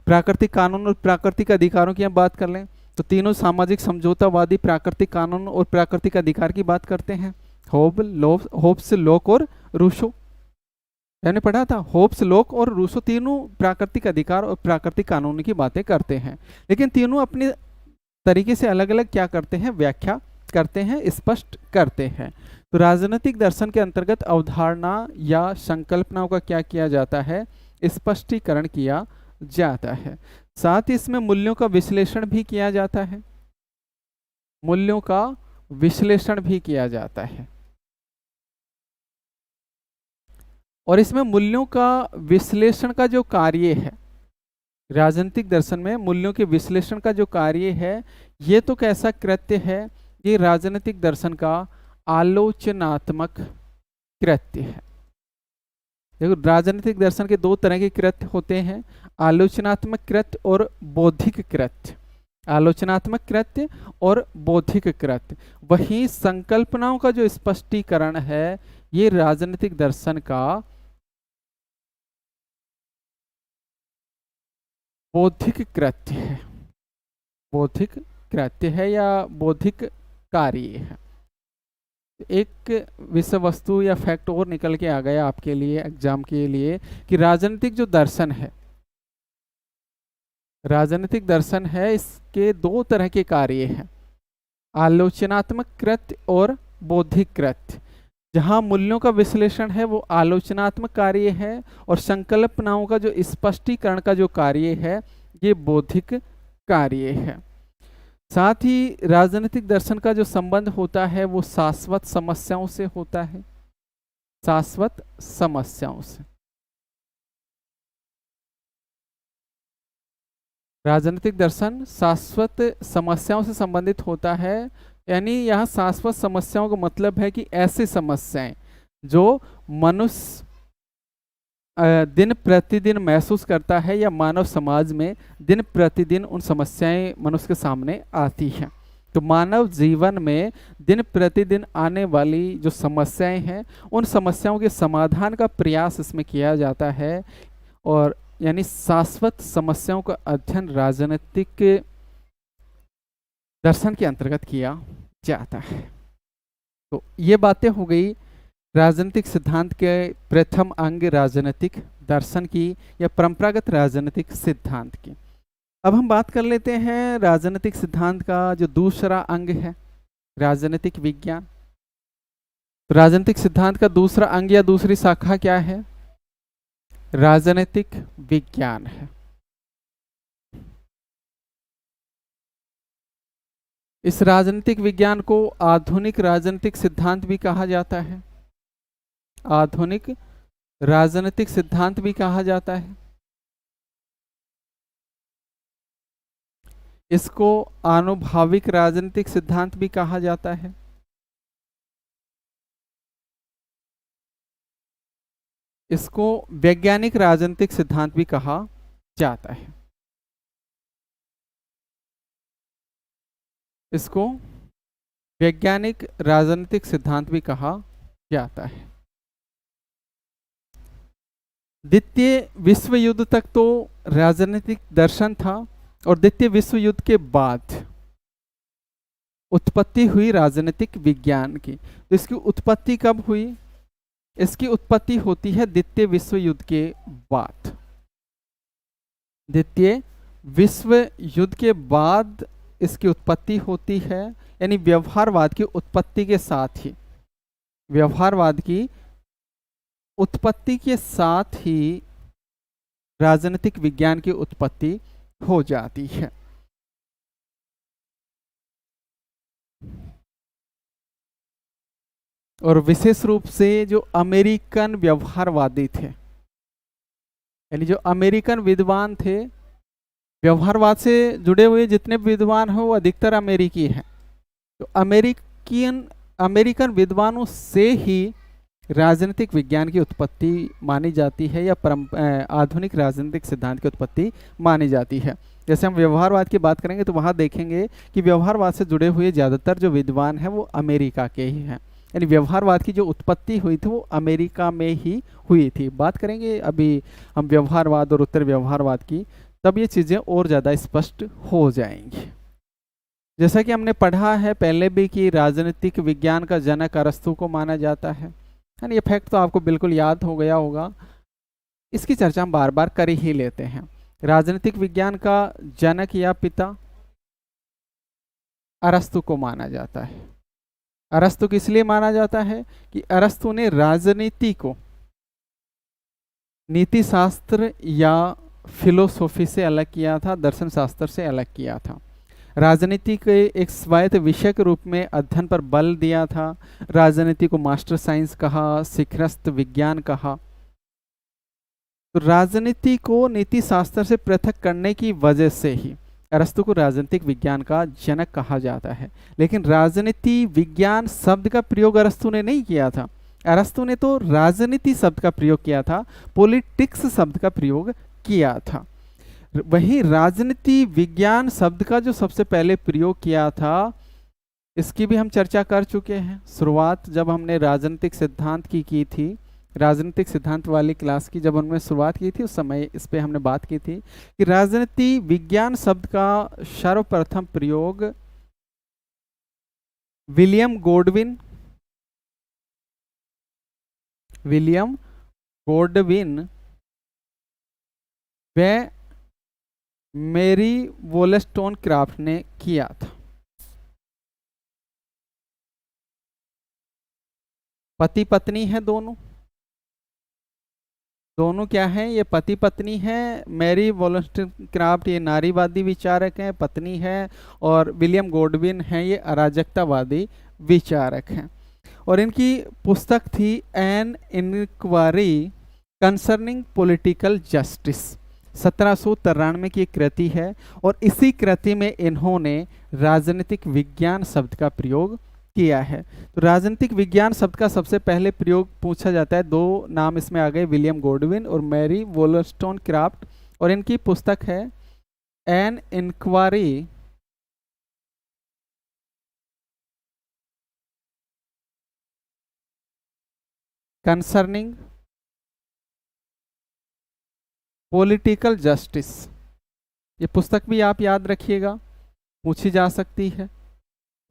S1: प्राकृतिक कानून और प्राकृतिक अधिकारों की हम बात कर लें तो तीनों सामाजिक समझौतावादी प्राकृतिक कानून और प्राकृतिक अधिकार की बात करते हैं। होब्स, लॉक और रूसो, मैंने पढ़ा था, होब्स, लॉक और रूसो तीनों प्राकृतिक अधिकार और प्राकृतिक कानून की बातें करते हैं, लेकिन तीनों अपने तरीके से अलग अलग क्या करते हैं? व्याख्या करते हैं, स्पष्ट करते हैं। तो राजनीतिक दर्शन के अंतर्गत अवधारणा या संकल्पनाओं का क्या किया जाता है? स्पष्टीकरण किया जाता है। साथ ही इसमें मूल्यों का विश्लेषण भी किया जाता है। मूल्यों का विश्लेषण भी किया जाता है। और इसमें मूल्यों का विश्लेषण का जो कार्य है, राजनीतिक दर्शन में मूल्यों के विश्लेषण का जो कार्य है, ये तो कैसा कृत्य है? ये राजनीतिक दर्शन का आलोचनात्मक कृत्य है। देखो, राजनीतिक दर्शन के दो तरह के कृत्य होते हैं, आलोचनात्मक कृत्य और बौद्धिक कृत्य। आलोचनात्मक कृत्य और बौद्धिक कृत्य। वहीं संकल्पनाओं का जो स्पष्टीकरण है, ये राजनीतिक दर्शन का बौद्धिक कृत्य है। बौद्धिक कृत्य है या बौद्धिक कार्य है। एक विषय वस्तु या फैक्ट और निकल के आ गया आपके लिए एग्जाम के लिए कि राजनीतिक जो दर्शन है, राजनीतिक दर्शन है, इसके दो तरह के कार्य हैं, आलोचनात्मक कृत्य और बौद्धिक कृत्य। जहां मूल्यों का विश्लेषण है वो आलोचनात्मक कार्य है और संकल्पनाओं का जो स्पष्टीकरण का जो कार्य है ये बौद्धिक कार्य है। साथ ही राजनीतिक दर्शन का जो संबंध होता है वो शाश्वत समस्याओं से होता है, शाश्वत समस्याओं से। राजनीतिक दर्शन शाश्वत समस्याओं से संबंधित होता है, यानी यहाँ शाश्वत समस्याओं का मतलब है कि ऐसी समस्याएं जो मनुष्य दिन प्रतिदिन महसूस करता है या मानव समाज में दिन प्रतिदिन उन समस्याएं मनुष्य के सामने आती हैं। तो मानव जीवन में दिन प्रतिदिन आने वाली जो समस्याएं हैं, उन समस्याओं के समाधान का प्रयास इसमें किया जाता है। और यानी शाश्वत समस्याओं का अध्ययन राजनीतिक दर्शन के अंतर्गत किया जाता है। तो ये बातें हो गई राजनीतिक सिद्धांत के प्रथम अंग राजनीतिक दर्शन की या परंपरागत राजनीतिक सिद्धांत की। अब हम बात कर लेते हैं राजनीतिक सिद्धांत का जो दूसरा अंग है, राजनीतिक विज्ञान। तो राजनीतिक सिद्धांत का दूसरा अंग या दूसरी शाखा क्या है? राजनीतिक विज्ञान है। इस राजनीतिक विज्ञान को आधुनिक राजनीतिक सिद्धांत भी कहा जाता है। आधुनिक राजनीतिक सिद्धांत भी कहा जाता है। इसको आनुभाविक राजनीतिक सिद्धांत भी कहा जाता है। इसको वैज्ञानिक राजनीतिक सिद्धांत भी कहा जाता है। इसको वैज्ञानिक राजनीतिक सिद्धांत भी कहा जाता है। द्वितीय विश्व युद्ध तक तो राजनीतिक दर्शन था और द्वितीय विश्व युद्ध के बाद उत्पत्ति हुई राजनीतिक विज्ञान की। तो इसकी उत्पत्ति कब हुई? इसकी उत्पत्ति होती है द्वितीय विश्व युद्ध के बाद। द्वितीय विश्व युद्ध के बाद इसकी उत्पत्ति होती है, यानी व्यवहारवाद की उत्पत्ति के साथ ही, व्यवहारवाद की उत्पत्ति के साथ ही राजनीतिक विज्ञान की उत्पत्ति हो जाती है। और विशेष रूप से जो अमेरिकन व्यवहारवादी थे, यानी जो अमेरिकन विद्वान थे, व्यवहारवाद से जुड़े हुए जितने विद्वान हैं वो अधिकतर अमेरिकी हैं। तो अमेरिकन विद्वानों से ही राजनीतिक विज्ञान की उत्पत्ति मानी जाती है, या आधुनिक राजनीतिक सिद्धांत की उत्पत्ति मानी जाती है। जैसे हम व्यवहारवाद की बात करेंगे तो वहाँ देखेंगे कि व्यवहारवाद से जुड़े हुए ज़्यादातर जो विद्वान हैं वो अमेरिका के ही हैं, यानी व्यवहारवाद की जो उत्पत्ति हुई थी वो अमेरिका में ही हुई थी। बात करेंगे अभी हम व्यवहारवाद और उत्तर व्यवहारवाद की, तब ये चीज़ें और ज़्यादा स्पष्ट हो जाएंगी। जैसा कि हमने पढ़ा है पहले भी कि राजनीतिक विज्ञान का जनक अरस्तु को माना जाता है, यानी ये फैक्ट तो आपको बिल्कुल याद हो गया होगा। इसकी चर्चा हम बार बार कर ही लेते हैं। राजनीतिक विज्ञान का जनक या पिता अरस्तु को माना जाता है। अरस्तु को इसलिए माना जाता है कि अरस्तु ने राजनीति को नीति शास्त्र या फिलोसॉफी से अलग किया था, दर्शन शास्त्र से अलग किया था। राजनीति के एक स्वायत्त विषय के रूप में अध्ययन पर बल दिया था। राजनीति को मास्टर साइंस कहा, शिखरस्थ विज्ञान कहा। तो राजनीति को नीति शास्त्र से पृथक करने की वजह से ही अरस्तु को राजनीतिक विज्ञान का जनक कहा जाता है। लेकिन राजनीति विज्ञान शब्द का प्रयोग अरस्तु ने नहीं किया था। अरस्तु ने तो राजनीति शब्द का प्रयोग किया था, पॉलिटिक्स शब्द का प्रयोग किया था। वही राजनीति विज्ञान शब्द का जो सबसे पहले प्रयोग किया था, इसकी भी हम चर्चा कर चुके हैं। शुरुआत जब हमने राजनीतिक सिद्धांत की थी, राजनीतिक सिद्धांत वाली क्लास की जब हमने शुरुआत की थी, उस समय इस पे हमने बात की थी कि राजनीति विज्ञान शब्द का सर्वप्रथम प्रयोग विलियम गॉडविन व मेरी वोलेस्टोनक्राफ्ट ने किया था। पति पत्नी है दोनों क्या है? ये पति पत्नी है। मैरी वोलेस्टोनक्राफ्ट ये नारीवादी विचारक हैं, पत्नी है, और विलियम गॉडविन है ये अराजकतावादी विचारक हैं। और इनकी पुस्तक थी an inquiry concerning political justice, 1793 की कृति है। और इसी कृति में इन्होंने राजनीतिक विज्ञान शब्द का प्रयोग किया है। तो राजनीतिक विज्ञान शब्द का सबसे पहले प्रयोग पूछा जाता है, दो नाम इसमें आ गए, विलियम गॉडविन और मैरी वोलेस्टोनक्राफ्ट। और इनकी पुस्तक है an inquiry concerning political justice. ये पुस्तक भी आप याद रखिएगा, पूछी जा सकती है।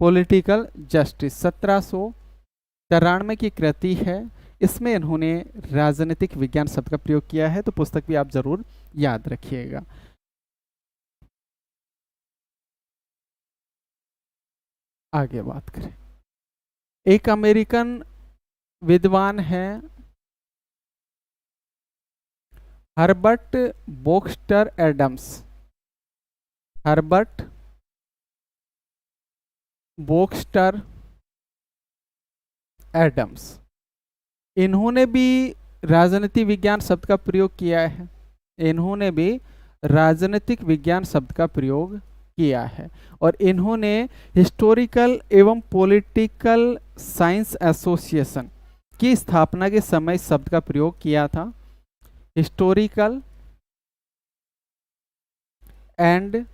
S1: पॉलिटिकल जस्टिस 1793 की कृति है। इसमें इन्होंने राजनीतिक विज्ञान शब्द का प्रयोग किया है, तो पुस्तक भी आप जरूर याद रखिएगा। आगे बात करें, एक अमेरिकन विद्वान है हर्बर्ट बोक्स्टर एडम्स। हर्बर्ट बोक्स्टर एडम्स, इन्होंने भी राजनीति विज्ञान शब्द का प्रयोग किया है। इन्होंने भी राजनीतिक विज्ञान शब्द का प्रयोग किया है। और इन्होंने हिस्टोरिकल एवं पॉलिटिकल साइंस एसोसिएशन की स्थापना के समय शब्द का प्रयोग किया था। Historical and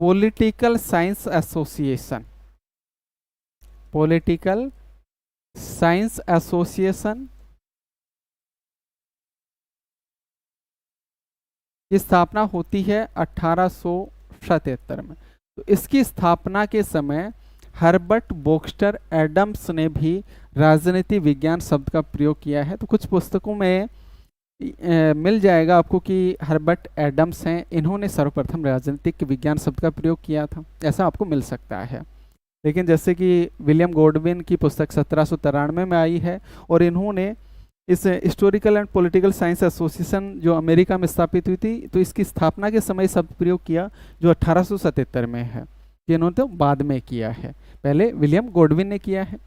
S1: political science association, political science association की स्थापना होती है 1877 में। तो इसकी स्थापना के समय हर्बर्ट बोक्स्टर एडम्स ने भी राजनीति विज्ञान शब्द का प्रयोग किया है। तो कुछ पुस्तकों में मिल जाएगा आपको कि हर्बर्ट एडम्स हैं, इन्होंने सर्वप्रथम राजनीतिक विज्ञान शब्द का प्रयोग किया था, ऐसा आपको मिल सकता है। लेकिन जैसे कि विलियम गॉडविन की पुस्तक 1793 में आई है, और इन्होंने इस historical and political science association जो अमेरिका में स्थापित हुई थी, तो इसकी स्थापना के समय शब्द प्रयोग किया जो 1877 में है, कि इन्होंने तो बाद में किया है, पहले विलियम गॉडविन ने किया है।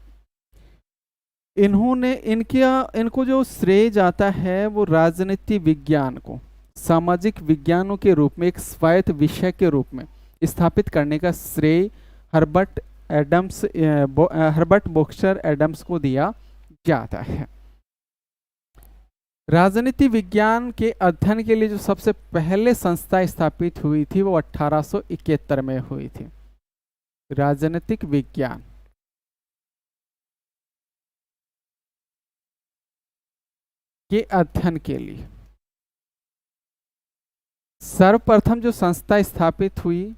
S1: इन्होंने इनको जो श्रेय जाता है वो राजनीति विज्ञान को सामाजिक विज्ञानों के रूप में एक स्वायत्त विषय के रूप में स्थापित करने का श्रेय हर्बर्ट बोक्स्टर एडम्स को दिया जाता है। राजनीति विज्ञान के अध्ययन के लिए जो सबसे पहले संस्था स्थापित हुई थी वो 1871 में हुई थी। राजनीतिक विज्ञान के अध्ययन के लिए सर्वप्रथम जो संस्था स्थापित हुई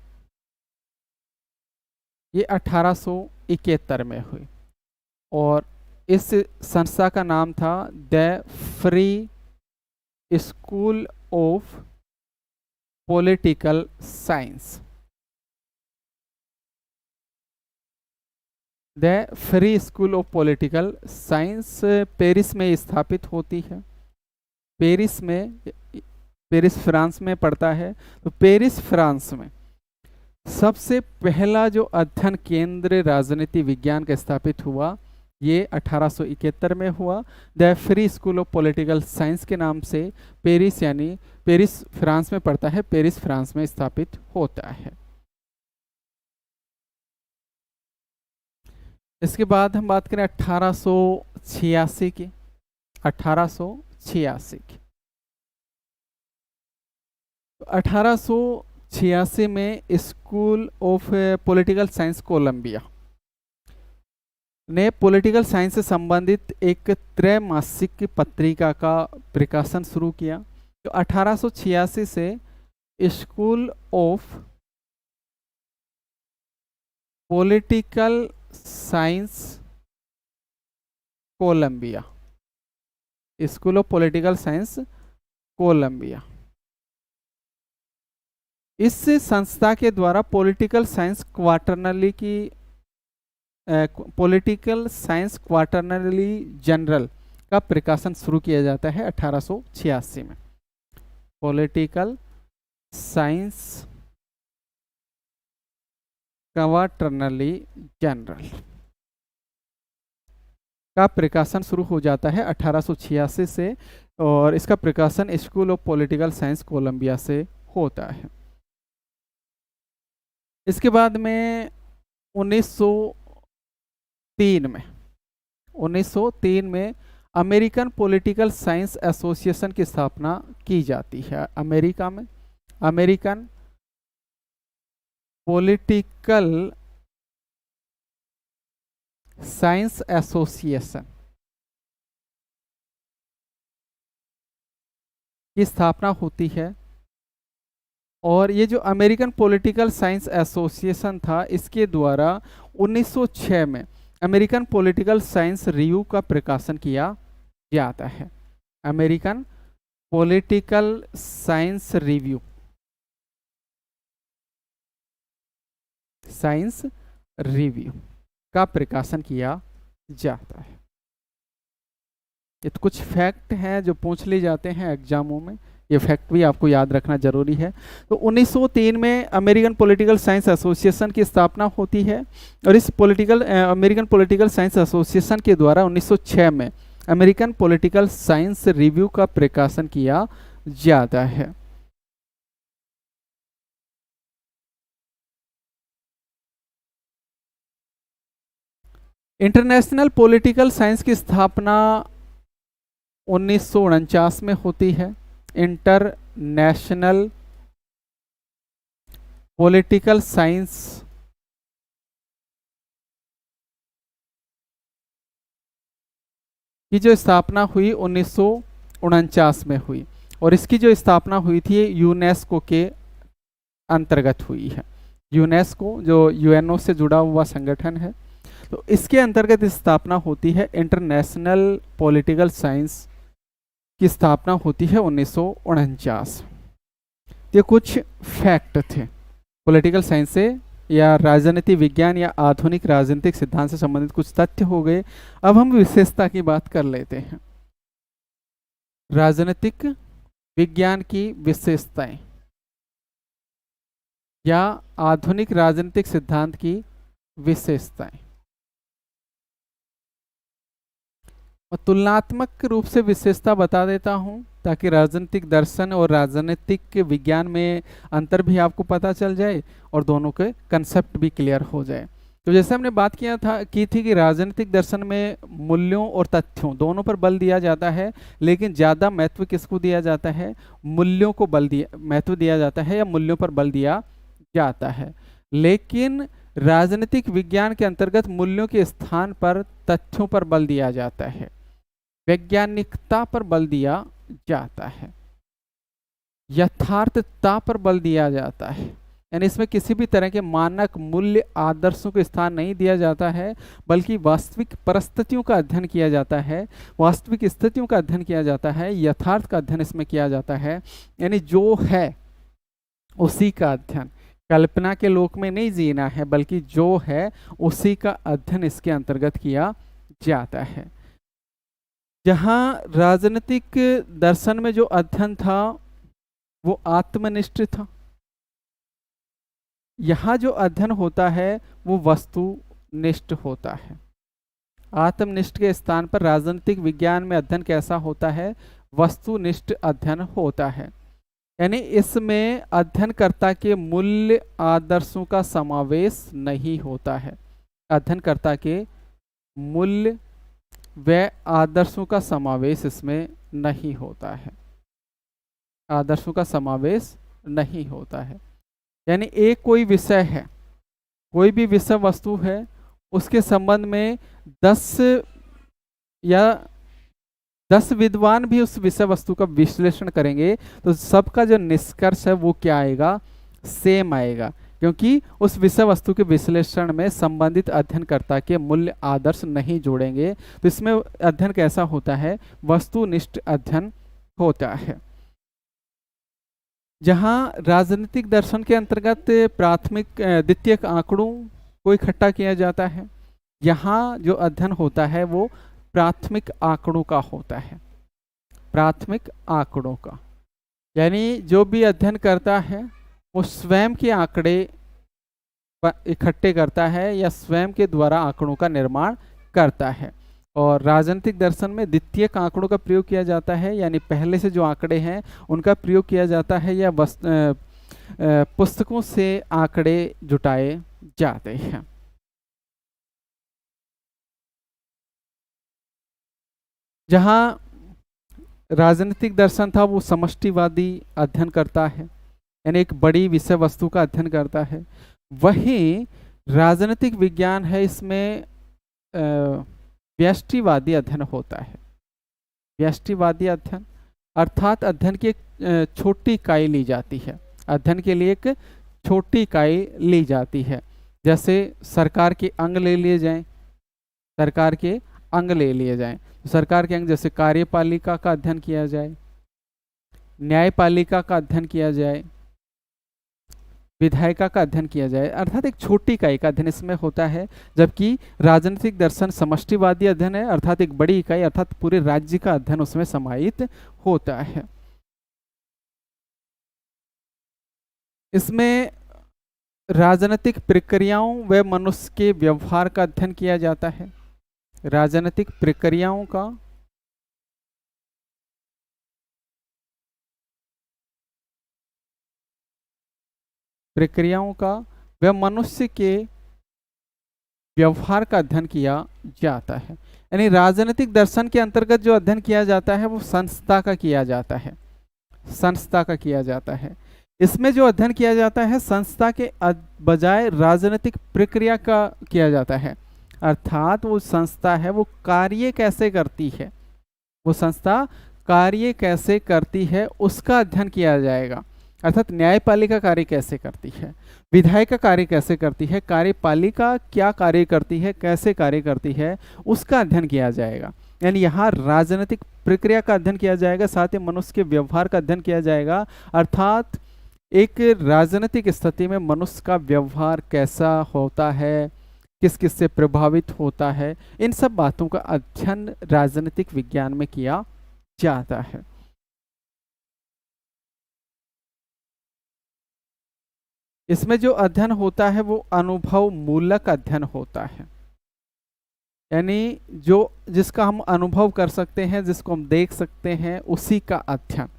S1: ये 1871 में हुई, और इस संस्था का नाम था the free school of political science. The free school of political science Paris में स्थापित होती है। पेरिस फ्रांस में पड़ता है। तो पेरिस फ्रांस में सबसे पहला जो अध्ययन केंद्र राजनीति विज्ञान का स्थापित हुआ ये 1871 में हुआ। The free school of political science के नाम से पेरिस, यानी पेरिस फ्रांस में पड़ता है, पेरिस फ्रांस में स्थापित होता है। इसके बाद हम बात करें 1886 की। 1886 की 1886 में school of political science Columbia ने पॉलिटिकल साइंस से संबंधित एक त्रैमासिक पत्रिका का प्रकाशन शुरू किया। तो 1886 से school of political science Columbia, school of political science Columbia, इस संस्था के द्वारा पॉलिटिकल साइंस क्वार्टरनली जनरल का प्रकाशन शुरू किया जाता है 1886 में। पॉलिटिकल साइंस क्वार्टरनली जनरल का प्रकाशन शुरू हो जाता है 1886 से, और इसका प्रकाशन school of political science Columbia से होता है। इसके बाद में 1903 में अमेरिकन पॉलिटिकल साइंस एसोसिएशन की स्थापना की जाती है। अमेरिका में अमेरिकन पॉलिटिकल साइंस एसोसिएशन की स्थापना होती है, और ये जो अमेरिकन पॉलिटिकल साइंस एसोसिएशन था इसके द्वारा 1906 में अमेरिकन पॉलिटिकल साइंस रिव्यू का प्रकाशन किया जाता है। अमेरिकन पॉलिटिकल साइंस रिव्यू का प्रकाशन किया जाता है। ये तो कुछ फैक्ट हैं जो पूछ लिए जाते हैं एग्जामों में, ये फैक्ट भी आपको याद रखना जरूरी है। तो 1903 में अमेरिकन पॉलिटिकल साइंस एसोसिएशन की स्थापना होती है, और इस अमेरिकन पॉलिटिकल साइंस एसोसिएशन के द्वारा 1906 में अमेरिकन पॉलिटिकल साइंस रिव्यू का प्रकाशन किया जाता है। इंटरनेशनल पॉलिटिकल साइंस की स्थापना 1949 में होती है। इंटरनेशनल पॉलिटिकल साइंस की जो स्थापना हुई 1949 में हुई, और इसकी जो स्थापना हुई थी यूनेस्को के अंतर्गत हुई है। यूनेस्को जो यूएनओ से जुड़ा हुआ संगठन है, तो इसके अंतर्गत स्थापना होती है। इंटरनेशनल पॉलिटिकल साइंस की स्थापना होती है 1949। ये कुछ फैक्ट थे पॉलिटिकल साइंस से या राजनीति विज्ञान या आधुनिक राजनीतिक सिद्धांत से संबंधित कुछ तथ्य हो गए। अब हम विशेषता की बात कर लेते हैं। राजनीतिक विज्ञान की विशेषताएं या आधुनिक राजनीतिक सिद्धांत की विशेषताएं। और तुलनात्मक रूप से विशेषता बता देता हूं ताकि राजनीतिक दर्शन और राजनीतिक विज्ञान में अंतर भी आपको पता चल जाए और दोनों के कंसेप्ट भी क्लियर हो जाए। तो जैसे हमने बात की थी कि राजनीतिक दर्शन में मूल्यों और तथ्यों दोनों पर बल दिया जाता है, लेकिन ज़्यादा महत्व किसको दिया जाता है? मूल्यों को महत्व दिया जाता है या मूल्यों पर बल दिया जाता है। लेकिन राजनीतिक विज्ञान के अंतर्गत मूल्यों के स्थान पर तथ्यों पर बल दिया जाता है, वैज्ञानिकता पर बल दिया जाता है, यथार्थता पर बल दिया जाता है। यानी इसमें किसी भी तरह के मानक मूल्य आदर्शों को स्थान नहीं दिया जाता है, बल्कि वास्तविक परिस्थितियों का अध्ययन किया जाता है, वास्तविक स्थितियों का अध्ययन किया जाता है, यथार्थ का अध्ययन इसमें किया जाता है। यानी जो है उसी का अध्ययन, कल्पना के लोक में नहीं जीना है, बल्कि जो है उसी का अध्ययन इसके अंतर्गत किया जाता है। जहाँ राजनीतिक दर्शन में जो अध्ययन था वो आत्मनिष्ठ था, यहाँ जो अध्ययन होता है वो वस्तुनिष्ठ होता है। आत्मनिष्ठ के स्थान पर राजनीतिक विज्ञान में अध्ययन कैसा होता है? वस्तुनिष्ठ अध्ययन होता है। यानी इसमें अध्ययनकर्ता के मूल्य आदर्शों का समावेश नहीं होता है। अध्ययनकर्ता के मूल्य व आदर्शों का समावेश इसमें नहीं होता है। आदर्शों का समावेश नहीं होता है। यानी एक कोई विषय है, कोई भी विषय वस्तु है, उसके संबंध में 10 विद्वान भी उस विषय वस्तु का विश्लेषण करेंगे तो सबका जो निष्कर्ष है वो क्या आएगा? सेम आएगा, क्योंकि उस विषय वस्तु के विश्लेषण में संबंधित अध्ययनकर्ता के मूल्य आदर्श नहीं जोड़ेंगे। तो इसमें अध्ययन कैसा होता है? वस्तुनिष्ठ अध्ययन होता है। जहाँ राजनीतिक दर्शन के अंतर्गत प्राथमिक द्वितीयक आंकड़ों को इकट्ठा किया जाता है, यहाँ जो अध्ययन होता है वो प्राथमिक आंकड़ों का होता है। प्राथमिक आंकड़ों का यानी जो भी अध्ययन करता है वो स्वयं के आंकड़े इकट्ठे करता है या स्वयं के द्वारा आंकड़ों का निर्माण करता है। और राजनीतिक दर्शन में द्वितीयक आंकड़ों का प्रयोग किया जाता है, यानी पहले से जो आंकड़े हैं उनका प्रयोग किया जाता है, या पुस्तकों से आंकड़े जुटाए जाते हैं। जहां राजनीतिक दर्शन था वो समष्टिवादी अध्ययन करता है, यानी एक बड़ी विषय वस्तु का अध्ययन करता है। वहीं राजनीतिक विज्ञान है, इसमें व्यष्टिवादी अध्ययन होता है। व्यष्टिवादी अध्ययन अर्थात अध्ययन की एक छोटी इकाई ली जाती है। अध्ययन के लिए एक छोटी इकाई ली जाती है। जैसे सरकार के अंग ले लिए जाएं, सरकार के अंग ले लिए जाएं। सरकार के अंग जैसे कार्यपालिका का अध्ययन किया जाए, न्यायपालिका का अध्ययन किया जाए, विधायिका का अध्ययन किया जाए, अर्थात एक छोटी इकाई का अध्ययन इसमें होता है। जबकि राजनीतिक दर्शन समष्टिवादी अध्ययन है, अर्थात एक बड़ी इकाई अर्थात पूरे राज्य का अध्ययन उसमें समाहित होता है। इसमें राजनीतिक प्रक्रियाओं व मनुष्य के व्यवहार का अध्ययन किया जाता है। राजनीतिक प्रक्रियाओं का व मनुष्य के व्यवहार का अध्ययन किया जाता है। यानी राजनीतिक दर्शन के अंतर्गत जो अध्ययन किया जाता है वो संस्था का किया जाता है। संस्था का किया जाता है। इसमें जो अध्ययन किया जाता है संस्था के बजाय राजनीतिक प्रक्रिया का किया जाता है, अर्थात वो संस्था है वो कार्य कैसे करती है, वो संस्था कार्य कैसे करती है उसका अध्ययन किया जाएगा। अर्थात न्यायपालिका कार्य कैसे करती है, विधायिका कार्य कैसे करती है, कार्यपालिका क्या कार्य करती है, कैसे कार्य करती है, उसका अध्ययन किया जाएगा। यानी यहाँ राजनीतिक प्रक्रिया का अध्ययन किया जाएगा, साथ ही मनुष्य के व्यवहार का अध्ययन किया जाएगा। अर्थात एक राजनीतिक स्थिति में मनुष्य का व्यवहार कैसा होता है, किस किस से प्रभावित होता है, इन सब बातों का अध्ययन राजनीतिक विज्ञान में किया जाता है। इसमें जो अध्ययन होता है वो अनुभव मूलक अध्ययन होता है, यानी जो जिसका हम अनुभव कर सकते हैं, जिसको हम देख सकते हैं, उसी का अध्ययन।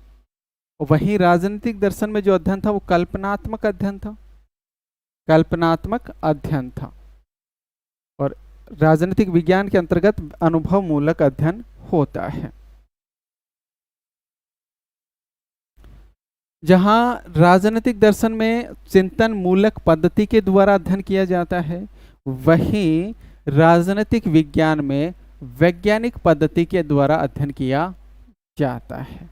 S1: वहीं राजनीतिक दर्शन में जो अध्ययन था वो कल्पनात्मक अध्ययन था, कल्पनात्मक अध्ययन था। और राजनीतिक विज्ञान के अंतर्गत अनुभव मूलक अध्ययन होता है। जहां राजनीतिक दर्शन में चिंतन मूलक पद्धति के द्वारा अध्ययन किया जाता है, वहीं राजनीतिक विज्ञान में वैज्ञानिक पद्धति के द्वारा अध्ययन किया जाता है।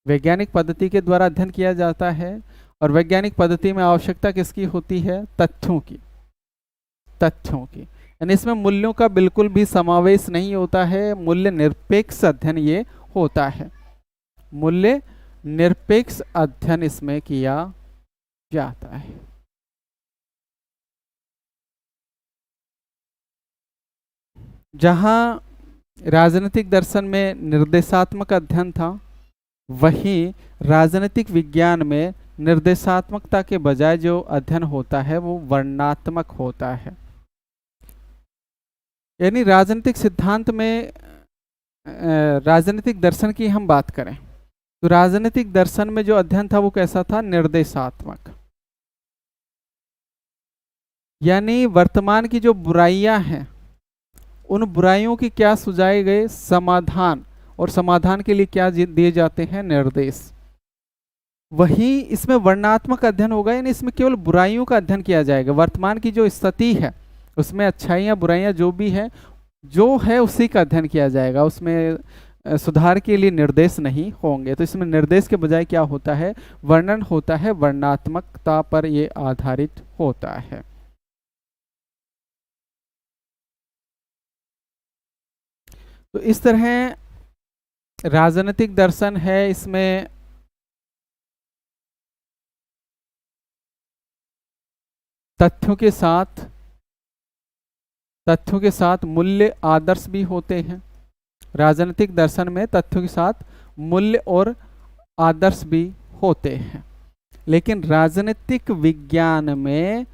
S1: वैज्ञानिक पद्धति के द्वारा अध्ययन किया जाता है, और वैज्ञानिक पद्धति में आवश्यकता किसकी होती है? तथ्यों की, तथ्यों की। यानी इसमें मूल्यों का बिल्कुल भी समावेश नहीं होता है, मूल्य निरपेक्ष अध्ययन ये होता है, मूल्य निरपेक्ष अध्ययन इसमें किया जाता है। जहां राजनीतिक दर्शन में निर्देशात्मक अध्ययन था, वहीं राजनीतिक विज्ञान में निर्देशात्मकता के बजाय जो अध्ययन होता है वो वर्णनात्मक होता है। यानी राजनीतिक सिद्धांत में राजनीतिक दर्शन की हम बात करें तो राजनीतिक दर्शन में जो अध्ययन था वो कैसा था? निर्देशात्मक। यानी वर्तमान की जो बुराइयां हैं उन बुराइयों की क्या सुझाए गए समाधान, और समाधान के लिए क्या दिए जाते हैं? निर्देश। वहीं इसमें वर्णनात्मक अध्ययन होगा, यानी इसमें केवल बुराइयों का अध्ययन किया जाएगा। वर्तमान की जो स्थिति है उसमें अच्छाइयाँ बुराइयाँ जो भी है, जो है उसी का अध्ययन किया जाएगा, उसमें सुधार के लिए निर्देश नहीं होंगे। तो इसमें निर्देश के बजाय क्या होता है? वर्णन होता है, वर्णनात्मकता पर ये आधारित होता है। तो इस तरह राजनीतिक दर्शन है, इसमें तथ्यों के साथ मूल्य आदर्श भी होते हैं। राजनीतिक दर्शन में तथ्यों के साथ मूल्य और आदर्श भी होते हैं, लेकिन राजनीतिक विज्ञान में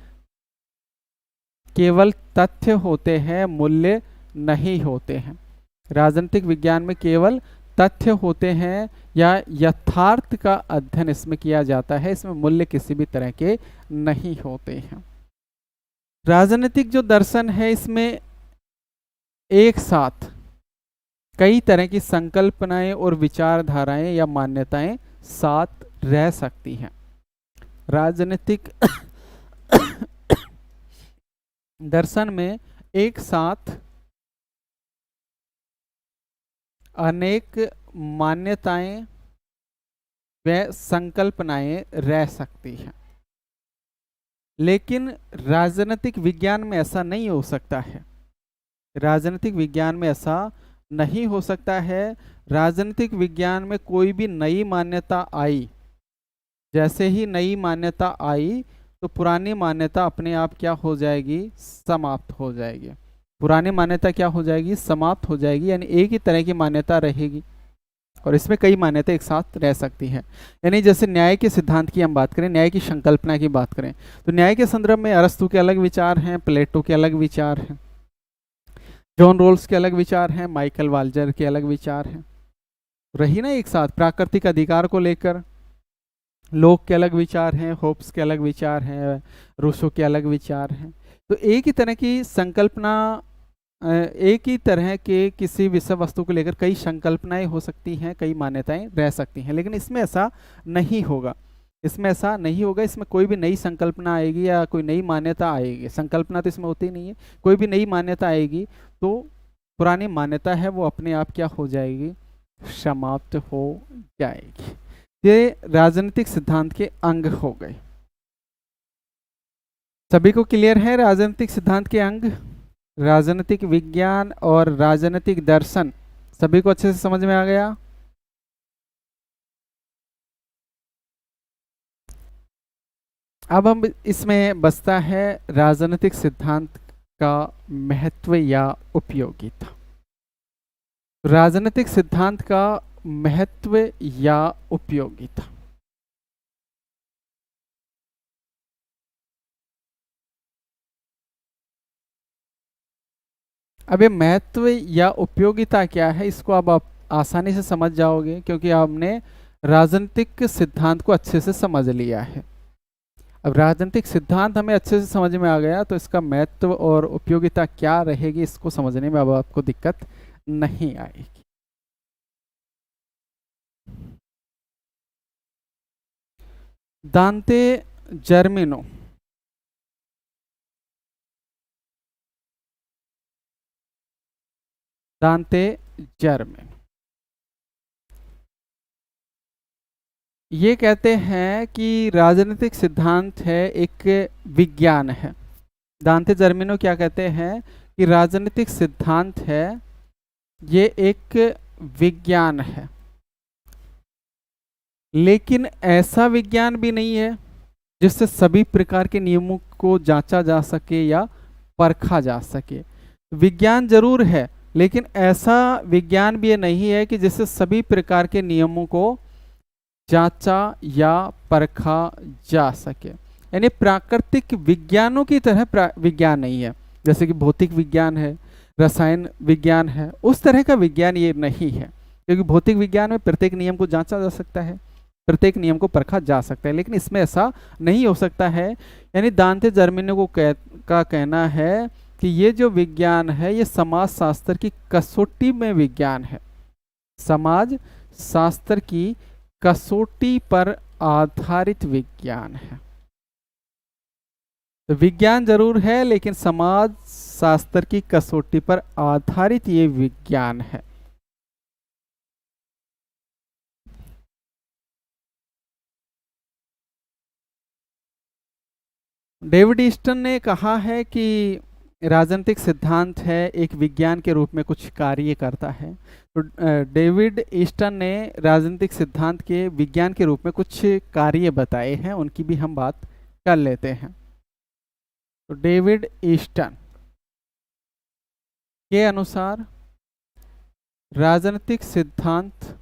S1: केवल तथ्य होते हैं, मूल्य नहीं होते हैं। राजनीतिक विज्ञान में केवल तथ्य होते हैं या यथार्थ का अध्ययन इसमें किया जाता है, इसमें मूल्य किसी भी तरह के नहीं होते हैं। राजनीतिक जो दर्शन है इसमें एक साथ कई तरह की संकल्पनाएं और विचारधाराएं या मान्यताएं साथ रह सकती हैं। राजनीतिक दर्शन में एक साथ अनेक मान्यताएं व संकल्पनाएं रह सकती हैं, लेकिन राजनीतिक विज्ञान में ऐसा नहीं हो सकता है। राजनीतिक विज्ञान में ऐसा नहीं हो सकता है। राजनीतिक विज्ञान में कोई भी नई मान्यता आई, जैसे ही नई मान्यता आई तो पुरानी मान्यता अपने आप क्या हो जाएगी? समाप्त हो जाएगी। पुरानी मान्यता क्या हो जाएगी? समाप्त हो जाएगी, यानी एक ही तरह की मान्यता रहेगी, और इसमें कई मान्यता एक साथ रह सकती हैं। यानी जैसे न्याय के सिद्धांत की हम बात करें, न्याय की संकल्पना की बात करें, तो न्याय के संदर्भ में अरस्तु के अलग विचार हैं, प्लेटो के अलग विचार हैं, जॉन रोल्स के अलग विचार हैं, माइकल वाल्जर के अलग विचार हैं। रही ना एक साथ प्राकृतिक अधिकार को लेकर लोक के अलग विचार हैं, होप्स के अलग विचार हैं, रूसो के अलग विचार हैं। तो एक ही तरह की संकल्पना, एक ही तरह के किसी विषय वस्तु को लेकर कई संकल्पनाएं हो सकती हैं, कई मान्यताएं रह सकती हैं, लेकिन इसमें ऐसा नहीं होगा। इसमें ऐसा नहीं होगा, इसमें कोई भी नई संकल्पना आएगी या कोई नई मान्यता आएगी, संकल्पना तो इसमें होती नहीं है, कोई भी नई मान्यता आएगी तो पुरानी मान्यता है वो अपने आप क्या हो जाएगी, समाप्त हो जाएगी। ये राजनीतिक सिद्धांत के अंग हो गए। सभी को क्लियर है राजनीतिक सिद्धांत के अंग? राजनीतिक विज्ञान और राजनीतिक दर्शन सभी को अच्छे से समझ में आ गया? अब हम इसमें बचता है राजनीतिक सिद्धांत का महत्व या उपयोगिता। राजनीतिक सिद्धांत का महत्व या उपयोगिता। अब ये महत्व या उपयोगिता क्या है, इसको अब आप आसानी से समझ जाओगे क्योंकि आपने राजनीतिक सिद्धांत को अच्छे से समझ लिया है। अब राजनीतिक सिद्धांत हमें अच्छे से समझ में आ गया तो इसका महत्व और उपयोगिता क्या रहेगी इसको समझने में अब आपको दिक्कत नहीं आएगी। दांते जर्मिनो दांते जर्मिनो ये कहते हैं कि राजनीतिक सिद्धांत है एक विज्ञान है। दांते जर्मिनो क्या कहते हैं कि राजनीतिक सिद्धांत है ये एक विज्ञान है, लेकिन ऐसा विज्ञान भी नहीं है जिससे सभी प्रकार के नियमों को जांचा जा सके या परखा जा सके। विज्ञान जरूर है लेकिन ऐसा विज्ञान भी ये नहीं है कि जिससे सभी प्रकार के नियमों को जांचा या परखा जा सके। यानी प्राकृतिक विज्ञानों की तरह विज्ञान नहीं है, जैसे कि भौतिक विज्ञान है, रसायन विज्ञान है, उस तरह का विज्ञान ये नहीं है। क्योंकि भौतिक विज्ञान में प्रत्येक नियम को जांचा जा सकता है, प्रत्येक नियम को परखा जा सकता है, लेकिन इसमें ऐसा नहीं हो सकता है। यानी दांते जर्मिनो को का कहना है कि ये जो विज्ञान है ये समाज शास्त्र की कसौटी में विज्ञान है, समाज शास्त्र की कसौटी पर आधारित विज्ञान है। तो विज्ञान जरूर है लेकिन समाज शास्त्र की कसौटी पर आधारित ये विज्ञान है। डेविड ईस्टन ने कहा है कि राजनीतिक सिद्धांत है एक विज्ञान के रूप में कुछ कार्य करता है। तो डेविड ईस्टन ने राजनीतिक सिद्धांत के विज्ञान के रूप में कुछ कार्य बताए हैं, उनकी भी हम बात कर लेते हैं। तो डेविड ईस्टन के अनुसार राजनीतिक सिद्धांत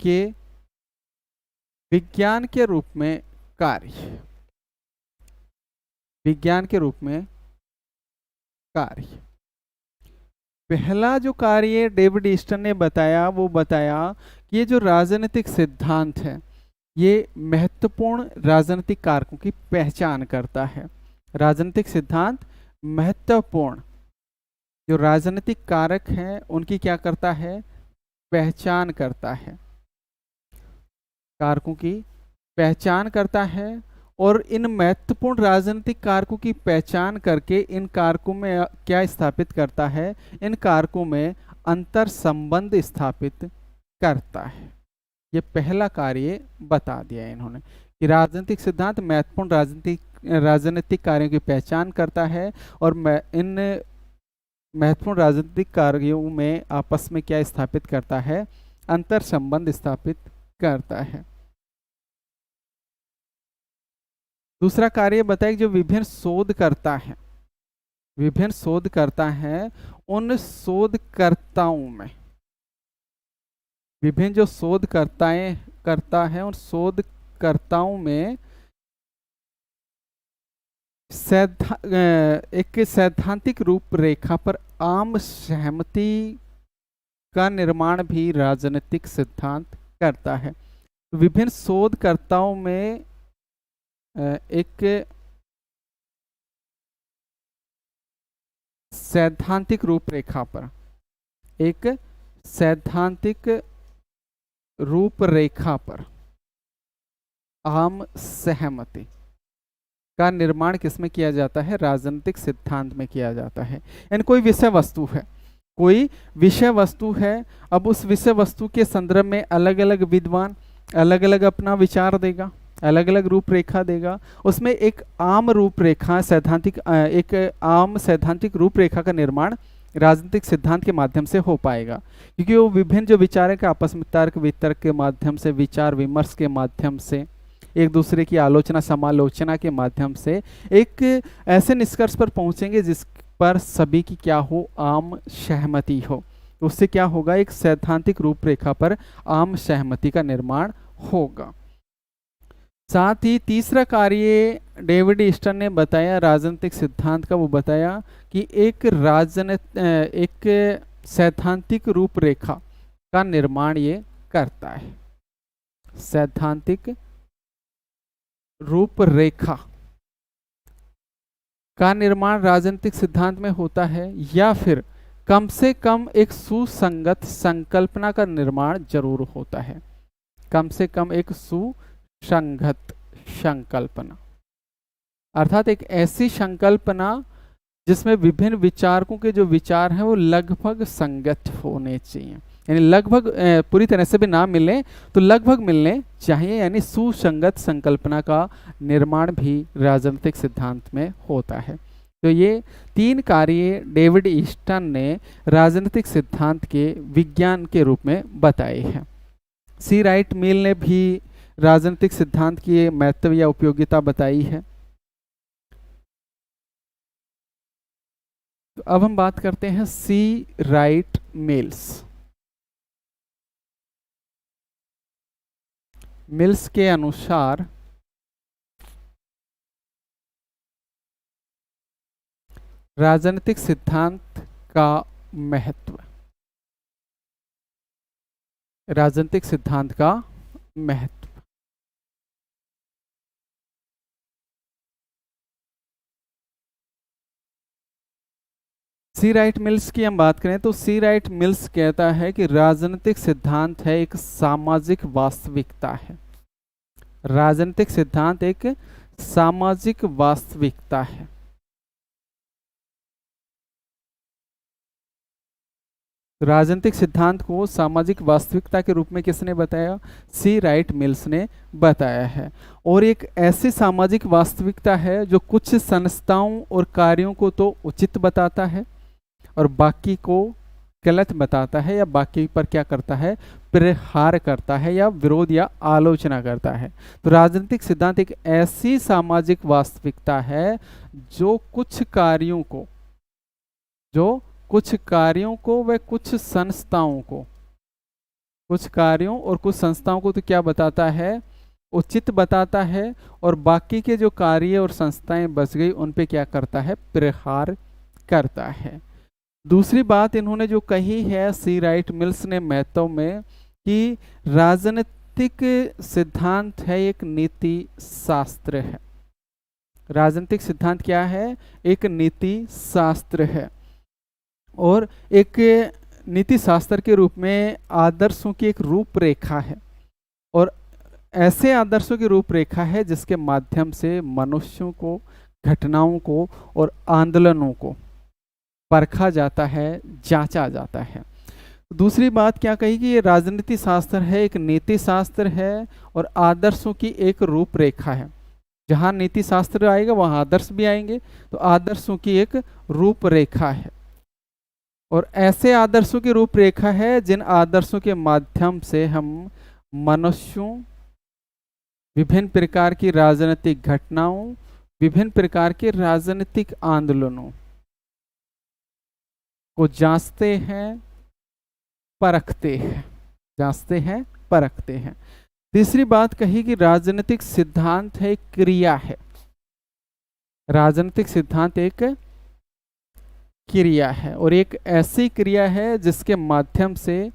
S1: के विज्ञान के रूप में कार्य, विज्ञान के रूप में कार्य। पहला जो कार्य डेविड ईस्टन ने बताया वो बताया कि ये जो राजनीतिक सिद्धांत है ये महत्वपूर्ण राजनीतिक कारकों की पहचान करता है। राजनीतिक सिद्धांत महत्वपूर्ण जो राजनीतिक कारक हैं उनकी क्या करता है, पहचान करता है, कारकों की पहचान करता है। और इन महत्वपूर्ण राजनीतिक कारकों की पहचान करके इन कारकों में क्या स्थापित करता है, इन कारकों में अंतर संबंध स्थापित करता है। ये पहला कार्य बता दिया इन्होंने कि राजनीतिक सिद्धांत महत्वपूर्ण राजनीतिक कार्यों की पहचान करता है और इन महत्वपूर्ण राजनीतिक कार्यों में आपस में क्या स्थापित करता है, अंतर संबंध स्थापित करता है। दूसरा कार्य बताया कि जो विभिन्न शोध करता है, विभिन्न शोध करता है उन शोधकर्ताओं में, विभिन्न जो शोधकर्ताएं करता है उन शोधकर्ताओं में एक सैद्धांतिक रूपरेखा पर आम सहमति का निर्माण भी राजनीतिक सिद्धांत करता है। विभिन्न शोधकर्ताओं में एक सैद्धांतिक रूपरेखा पर, एक सैद्धांतिक रूपरेखा पर आम सहमति का निर्माण किसमें किया जाता है? राजनीतिक सिद्धांत में किया जाता है। यानी कोई विषय वस्तु है, कोई विषय वस्तु है, अब उस विषय वस्तु के संदर्भ में अलग अलग विद्वान अलग अलग अपना विचार देगा, अलग अलग रूपरेखा देगा। उसमें एक आम रूपरेखा सैद्धांतिक एक आम सैद्धांतिक रूपरेखा का निर्माण राजनीतिक सिद्धांत के माध्यम से हो पाएगा, क्योंकि वो विभिन्न जो विचारक आपस में तर्क वितर्क के माध्यम से, विचार विमर्श के माध्यम से, एक दूसरे की आलोचना समालोचना के माध्यम से एक ऐसे निष्कर्ष पर पहुंचेंगे जिस पर सभी की क्या हो? आम सहमति हो। उससे क्या होगा? एक सैद्धांतिक रूपरेखा पर आम सहमति का निर्माण होगा। साथ ही तीसरा कार्य डेविड ईस्टन ने बताया राजनीतिक सिद्धांत का, वो बताया कि एक सैद्धांतिक रूपरेखा का निर्माण ये करता है। सैद्धांतिक रूपरेखा का निर्माण राजनीतिक सिद्धांत में होता है, या फिर कम से कम एक सुसंगत संकल्पना का निर्माण जरूर होता है। कम से कम एक सुसंगत संकल्पना, अर्थात एक ऐसी संकल्पना जिसमें विभिन्न विचारकों के जो विचार हैं वो लगभग संगत होने चाहिए, यानी लगभग पूरी तरह से भी ना मिले तो लगभग मिलने चाहिए, यानी सुसंगत संकल्पना का निर्माण भी राजनीतिक सिद्धांत में होता है। तो ये तीन कार्य डेविड ईस्टन ने राजनीतिक सिद्धांत के विज्ञान के रूप में बताए हैं। सी राइट मिल ने भी राजनीतिक सिद्धांत की महत्व या उपयोगिता बताई है। तो अब हम बात करते हैं सी राइट मिल्स। मिल्स के अनुसार राजनीतिक सिद्धांत का महत्व, राजनीतिक सिद्धांत का महत्व। सी राइट मिल्स की हम बात करें तो सी राइट मिल्स कहता है कि राजनीतिक सिद्धांत है एक सामाजिक वास्तविकता है। राजनीतिक सिद्धांत एक सामाजिक वास्तविकता है। राजनीतिक सिद्धांत को सामाजिक वास्तविकता के रूप में किसने बताया? सी राइट मिल्स ने बताया है। और एक ऐसी सामाजिक वास्तविकता है जो कुछ संस्थाओं और कार्यों को तो उचित बताता है और बाकी को गलत बताता है, या बाकी पर क्या करता है? प्रहार करता है या विरोध या आलोचना करता है। तो राजनीतिक सिद्धांत एक ऐसी सामाजिक वास्तविकता है जो कुछ कार्यों को व कुछ संस्थाओं को, कुछ कार्यों और कुछ संस्थाओं को तो क्या बताता है? उचित बताता है, और बाकी के जो कार्य और संस्थाएं बच गई उन पे क्या करता है? प्रहार करता है। दूसरी बात इन्होंने जो कही है सी राइट मिल्स ने महत्व में, कि राजनीतिक सिद्धांत है एक नीति शास्त्र है। राजनीतिक सिद्धांत क्या है? एक नीति शास्त्र है, और एक नीति शास्त्र के रूप में आदर्शों की एक रूपरेखा है, और ऐसे आदर्शों की रूपरेखा है जिसके माध्यम से मनुष्यों को, घटनाओं को और आंदोलनों को परखा जाता है, जांचा जाता है। दूसरी बात क्या कही कि ये राजनीति शास्त्र है एक नीति शास्त्र है और आदर्शों की एक रूपरेखा है। जहाँ नीति शास्त्र आएगा वहाँ आदर्श भी आएंगे, तो आदर्शों की एक रूपरेखा है, और ऐसे आदर्शों की रूपरेखा है जिन आदर्शों के माध्यम से हम मनुष्यों, विभिन्न प्रकार की राजनीतिक घटनाओं, विभिन्न प्रकार के राजनीतिक आंदोलनों को जांचते हैं, परखते हैं, जांचते हैं, परखते हैं। तीसरी बात कही कि राजनीतिक सिद्धांत है एक क्रिया है। राजनीतिक सिद्धांत एक क्रिया है, और एक ऐसी क्रिया है जिसके माध्यम से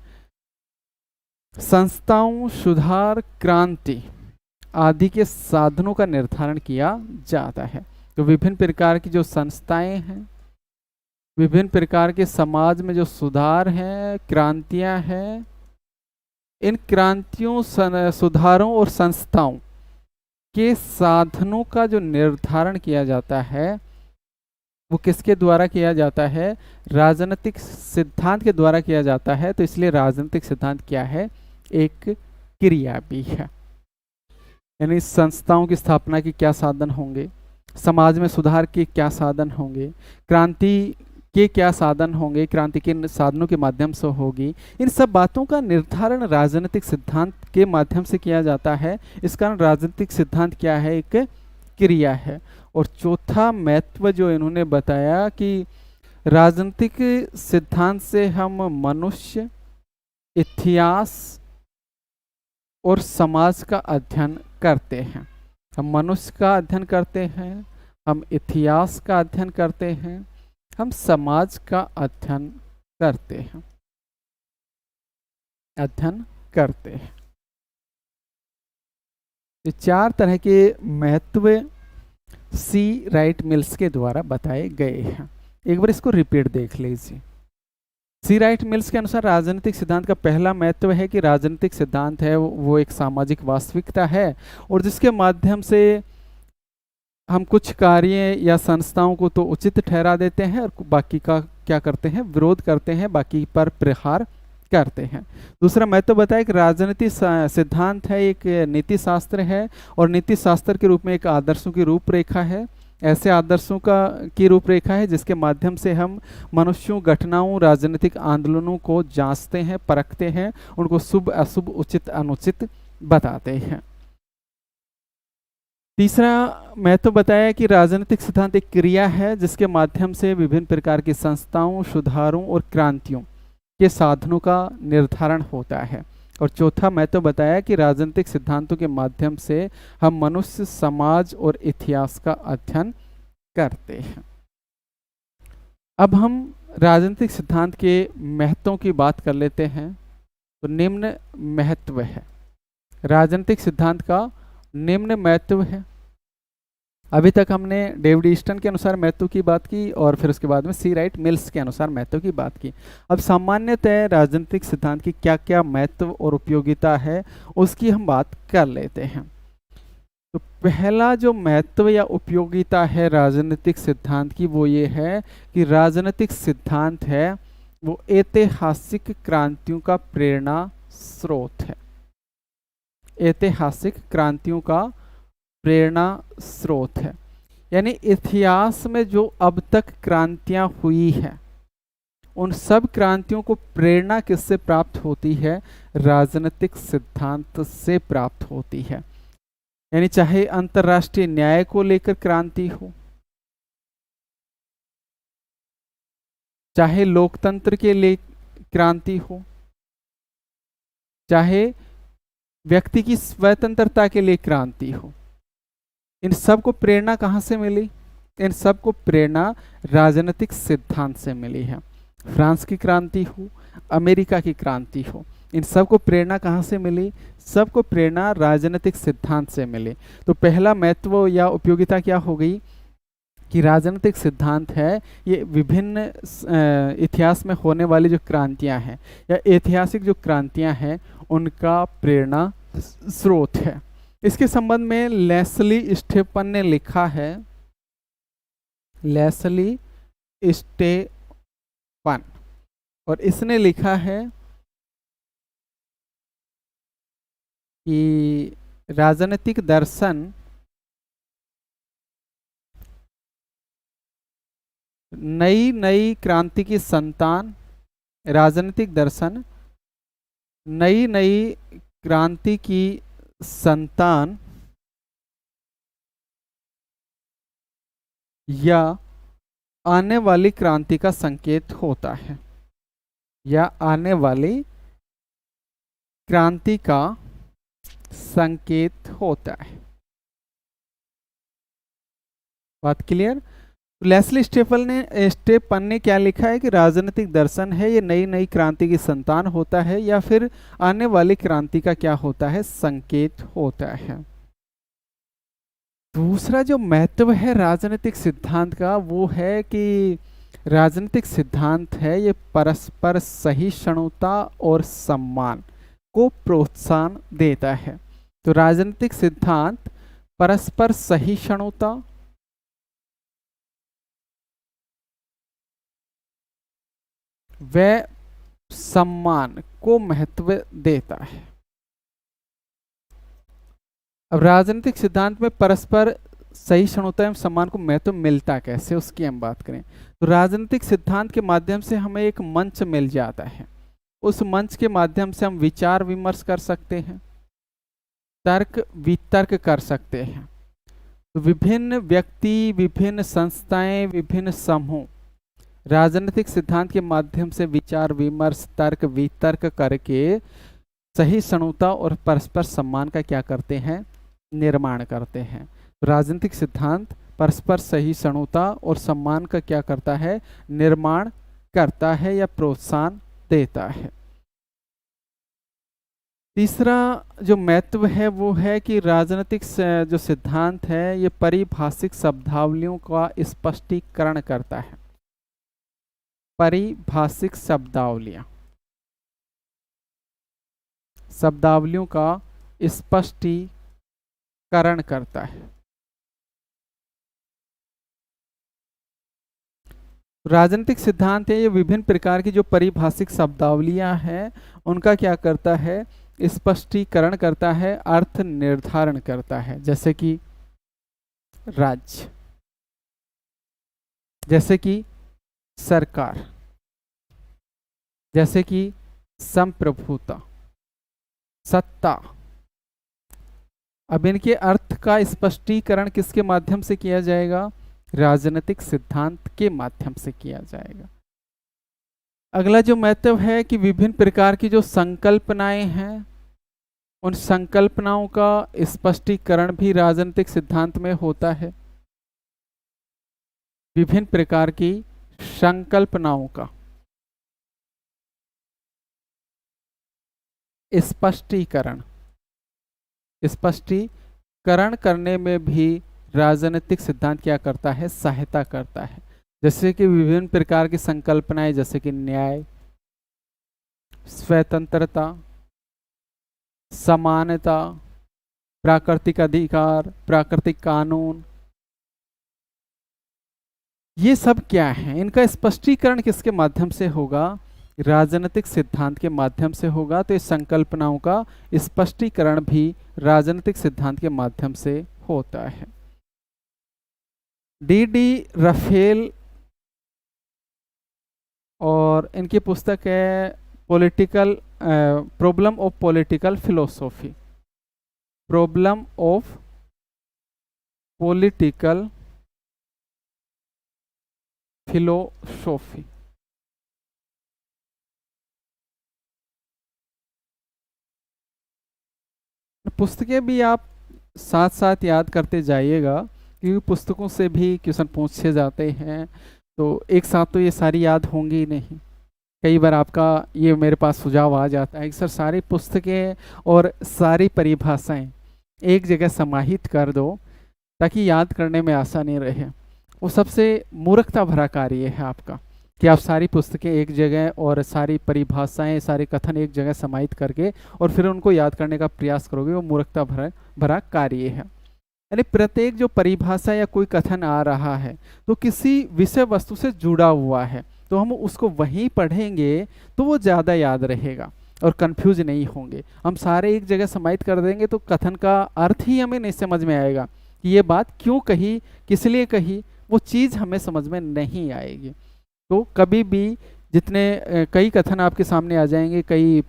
S1: संस्थाओं, सुधार, क्रांति आदि के साधनों का निर्धारण किया जाता है। तो विभिन्न प्रकार की जो संस्थाएं हैं, विभिन्न प्रकार के समाज में जो सुधार हैं, क्रांतियां हैं, इन क्रांतियों, सुधारों और संस्थाओं के साधनों का जो निर्धारण किया जाता है वो किसके द्वारा किया जाता है? राजनीतिक सिद्धांत के द्वारा किया जाता है। तो इसलिए राजनीतिक सिद्धांत क्या है? एक क्रिया भी है। यानी संस्थाओं की स्थापना के क्या साधन होंगे, समाज में सुधार के क्या साधन होंगे, क्रांति के क्या साधन होंगे, क्रांति के साधनों के माध्यम से होगी, इन सब बातों का निर्धारण राजनीतिक सिद्धांत के माध्यम से किया जाता है। इस कारण राजनीतिक सिद्धांत क्या है? एक क्रिया है। और चौथा महत्व जो इन्होंने बताया कि राजनीतिक सिद्धांत से हम मनुष्य, इतिहास और समाज का अध्ययन करते हैं। हम मनुष्य का अध्ययन करते हैं, हम इतिहास का अध्ययन करते हैं, हम समाज का अध्ययन करते हैं, ये चार तरह के महत्व सी राइट मिल्स के द्वारा बताए गए हैं। एक बार इसको रिपीट देख लीजिए। सी राइट मिल्स के अनुसार राजनीतिक सिद्धांत का पहला महत्व है कि राजनीतिक सिद्धांत है वो एक सामाजिक वास्तविकता है और जिसके माध्यम से हम कुछ कार्य या संस्थाओं को तो उचित ठहरा देते हैं और बाकी का क्या करते हैं? विरोध करते हैं, बाकी पर प्रहार करते हैं। दूसरा महत्व बताया कि राजनीति सिद्धांत है एक नीति शास्त्र है और नीति शास्त्र के रूप में एक आदर्शों की रूपरेखा है। ऐसे आदर्शों की रूपरेखा है जिसके माध्यम से हम मनुष्यों, घटनाओं, राजनीतिक आंदोलनों को जांचते हैं, परखते हैं, उनको शुभ अशुभ, उचित अनुचित बताते हैं। तीसरा महत्व बताया कि राजनीतिक सिद्धांत एक क्रिया है जिसके माध्यम से विभिन्न प्रकार की संस्थाओं, सुधारों और क्रांतियों के साधनों का निर्धारण होता है। और चौथा महत्व बताया कि राजनीतिक सिद्धांतों के माध्यम से हम मनुष्य, समाज और इतिहास का अध्ययन करते हैं। अब हम राजनीतिक सिद्धांत के महत्वों की बात कर लेते हैं। तो निम्न महत्व है राजनीतिक सिद्धांत का, निम्न महत्व है। अभी तक हमने डेविड ईस्टन के अनुसार महत्व की बात की और फिर उसके बाद में सी राइट मिल्स के अनुसार महत्व की बात की। अब सामान्यतः राजनीतिक सिद्धांत की क्या क्या महत्व और उपयोगिता है उसकी हम बात कर लेते हैं। तो पहला जो महत्व या उपयोगिता है राजनीतिक सिद्धांत की वो ये है कि राजनीतिक सिद्धांत है वो ऐतिहासिक क्रांतियों का प्रेरणा स्रोत है। ऐतिहासिक क्रांतियों का प्रेरणा स्रोत है। यानी इतिहास में जो अब तक क्रांतियां हुई हैं उन सब क्रांतियों को प्रेरणा किससे प्राप्त होती है? राजनीतिक सिद्धांत से प्राप्त होती है। यानी चाहे अंतर्राष्ट्रीय न्याय को लेकर क्रांति हो, चाहे लोकतंत्र के लिए क्रांति हो, चाहे व्यक्ति की स्वतंत्रता के लिए क्रांति हो, इन सब को प्रेरणा कहाँ से मिली? इन सब को प्रेरणा राजनीतिक सिद्धांत से मिली है। फ्रांस की क्रांति हो, अमेरिका की क्रांति हो, इन सब को प्रेरणा कहाँ से मिली? सबको प्रेरणा राजनीतिक सिद्धांत से मिली। तो पहला महत्व या उपयोगिता क्या हो गई कि राजनीतिक सिद्धांत है ये विभिन्न इतिहास में होने वाली जो क्रांतियां हैं या ऐतिहासिक जो क्रांतियां हैं उनका प्रेरणा स्रोत है। इसके संबंध में लेस्ली स्टेफन ने लिखा है, लेस्ली स्टेफन, और इसने लिखा है कि राजनीतिक दर्शन नई नई क्रांति की संतान, राजनीतिक दर्शन नई नई क्रांति की संतान या आने वाली क्रांति का संकेत होता है, या आने वाली क्रांति का संकेत होता है। बात क्लियर? लेस्ली स्टेफन ने क्या लिखा है कि राजनीतिक दर्शन है ये नई नई क्रांति की संतान होता है या फिर आने वाली क्रांति का क्या होता है? संकेत होता है। दूसरा जो महत्व है राजनीतिक सिद्धांत का वो है कि राजनीतिक सिद्धांत है ये परस्पर सहिष्णुता और सम्मान को प्रोत्साहन देता है। तो राजनीतिक सिद्धांत परस्पर सहिष्णुता व सम्मान को महत्व देता है। अब राजनीतिक सिद्धांत में परस्पर सहिष्णुता एवं सम्मान को महत्व मिलता कैसे, उसकी हम बात करें तो राजनीतिक सिद्धांत के माध्यम से हमें एक मंच मिल जाता है। उस मंच के माध्यम से हम विचार विमर्श कर सकते हैं, तर्क वितर्क कर सकते हैं। तो विभिन्न व्यक्ति, विभिन्न संस्थाएं, विभिन्न समूह राजनीतिक सिद्धांत के माध्यम से विचार विमर्श, तर्क वितर्क करके सहिष्णुता और परस्पर सम्मान का क्या करते हैं, निर्माण करते हैं। राजनीतिक सिद्धांत परस्पर सहिष्णुता और सम्मान का क्या करता है, निर्माण करता है या प्रोत्साहन देता है। तीसरा जो महत्व है वो है कि राजनीतिक जो सिद्धांत है ये पारिभाषिक शब्दावलियों का स्पष्टीकरण करता है। पारिभाषिक शब्दावलियों का स्पष्टीकरण करता है। राजनीतिक सिद्धांत है ये विभिन्न प्रकार की जो पारिभाषिक शब्दावलियां हैं उनका क्या करता है, स्पष्टीकरण करता है, अर्थ निर्धारण करता है। जैसे कि राज्य, जैसे कि सरकार, जैसे कि संप्रभुता, सत्ता। अब इनके अर्थ का स्पष्टीकरण किसके माध्यम से किया जाएगा, राजनीतिक सिद्धांत के माध्यम से किया जाएगा। अगला जो महत्व है कि विभिन्न प्रकार की जो संकल्पनाएं हैं उन संकल्पनाओं का स्पष्टीकरण भी राजनीतिक सिद्धांत में होता है। विभिन्न प्रकार की संकल्पनाओं का स्पष्टीकरण करने में भी राजनीतिक सिद्धांत क्या करता है, सहायता करता है। जैसे कि विभिन्न प्रकार की संकल्पनाएं, जैसे कि न्याय, स्वतंत्रता, समानता, प्राकृतिक अधिकार, प्राकृतिक कानून, ये सब क्या है, इनका स्पष्टीकरण किसके माध्यम से होगा, राजनीतिक सिद्धांत के माध्यम से होगा। तो इस संकल्पनाओं का स्पष्टीकरण भी राजनीतिक सिद्धांत के माध्यम से होता है। डी राफेल और इनकी पुस्तक है political problem of political philosophy, problem of political philosophy. पुस्तकें भी आप साथ साथ याद करते जाइएगा क्योंकि पुस्तकों से भी क्वेश्चन पूछे जाते हैं, तो एक साथ तो ये सारी याद होंगी ही नहीं। कई बार आपका ये मेरे पास सुझाव आ जाता है कि सर सारी पुस्तकें और सारी परिभाषाएं एक जगह समाहित कर दो ताकि याद करने में आसानी रहे। वो सबसे मूर्खता भरा कार्य है आपका कि आप सारी पुस्तकें एक जगह और सारी परिभाषाएं, सारे कथन एक जगह समाहित करके और फिर उनको याद करने का प्रयास करोगे, वो मूर्खता भरा कार्य है। यानी प्रत्येक जो परिभाषा या कोई कथन आ रहा है तो किसी विषय वस्तु से जुड़ा हुआ है, तो हम उसको वहीं पढ़ेंगे तो वो ज़्यादा याद रहेगा और कंफ्यूज नहीं होंगे। हम सारे एक जगह समाहित कर देंगे तो कथन का अर्थ ही हमें नहीं समझ में आएगा कि ये बात क्यों कही, किस लिए कही, वो चीज़ हमें समझ में नहीं आएगी। तो कभी भी जितने कई कथन आपके सामने आ जाएंगे, कई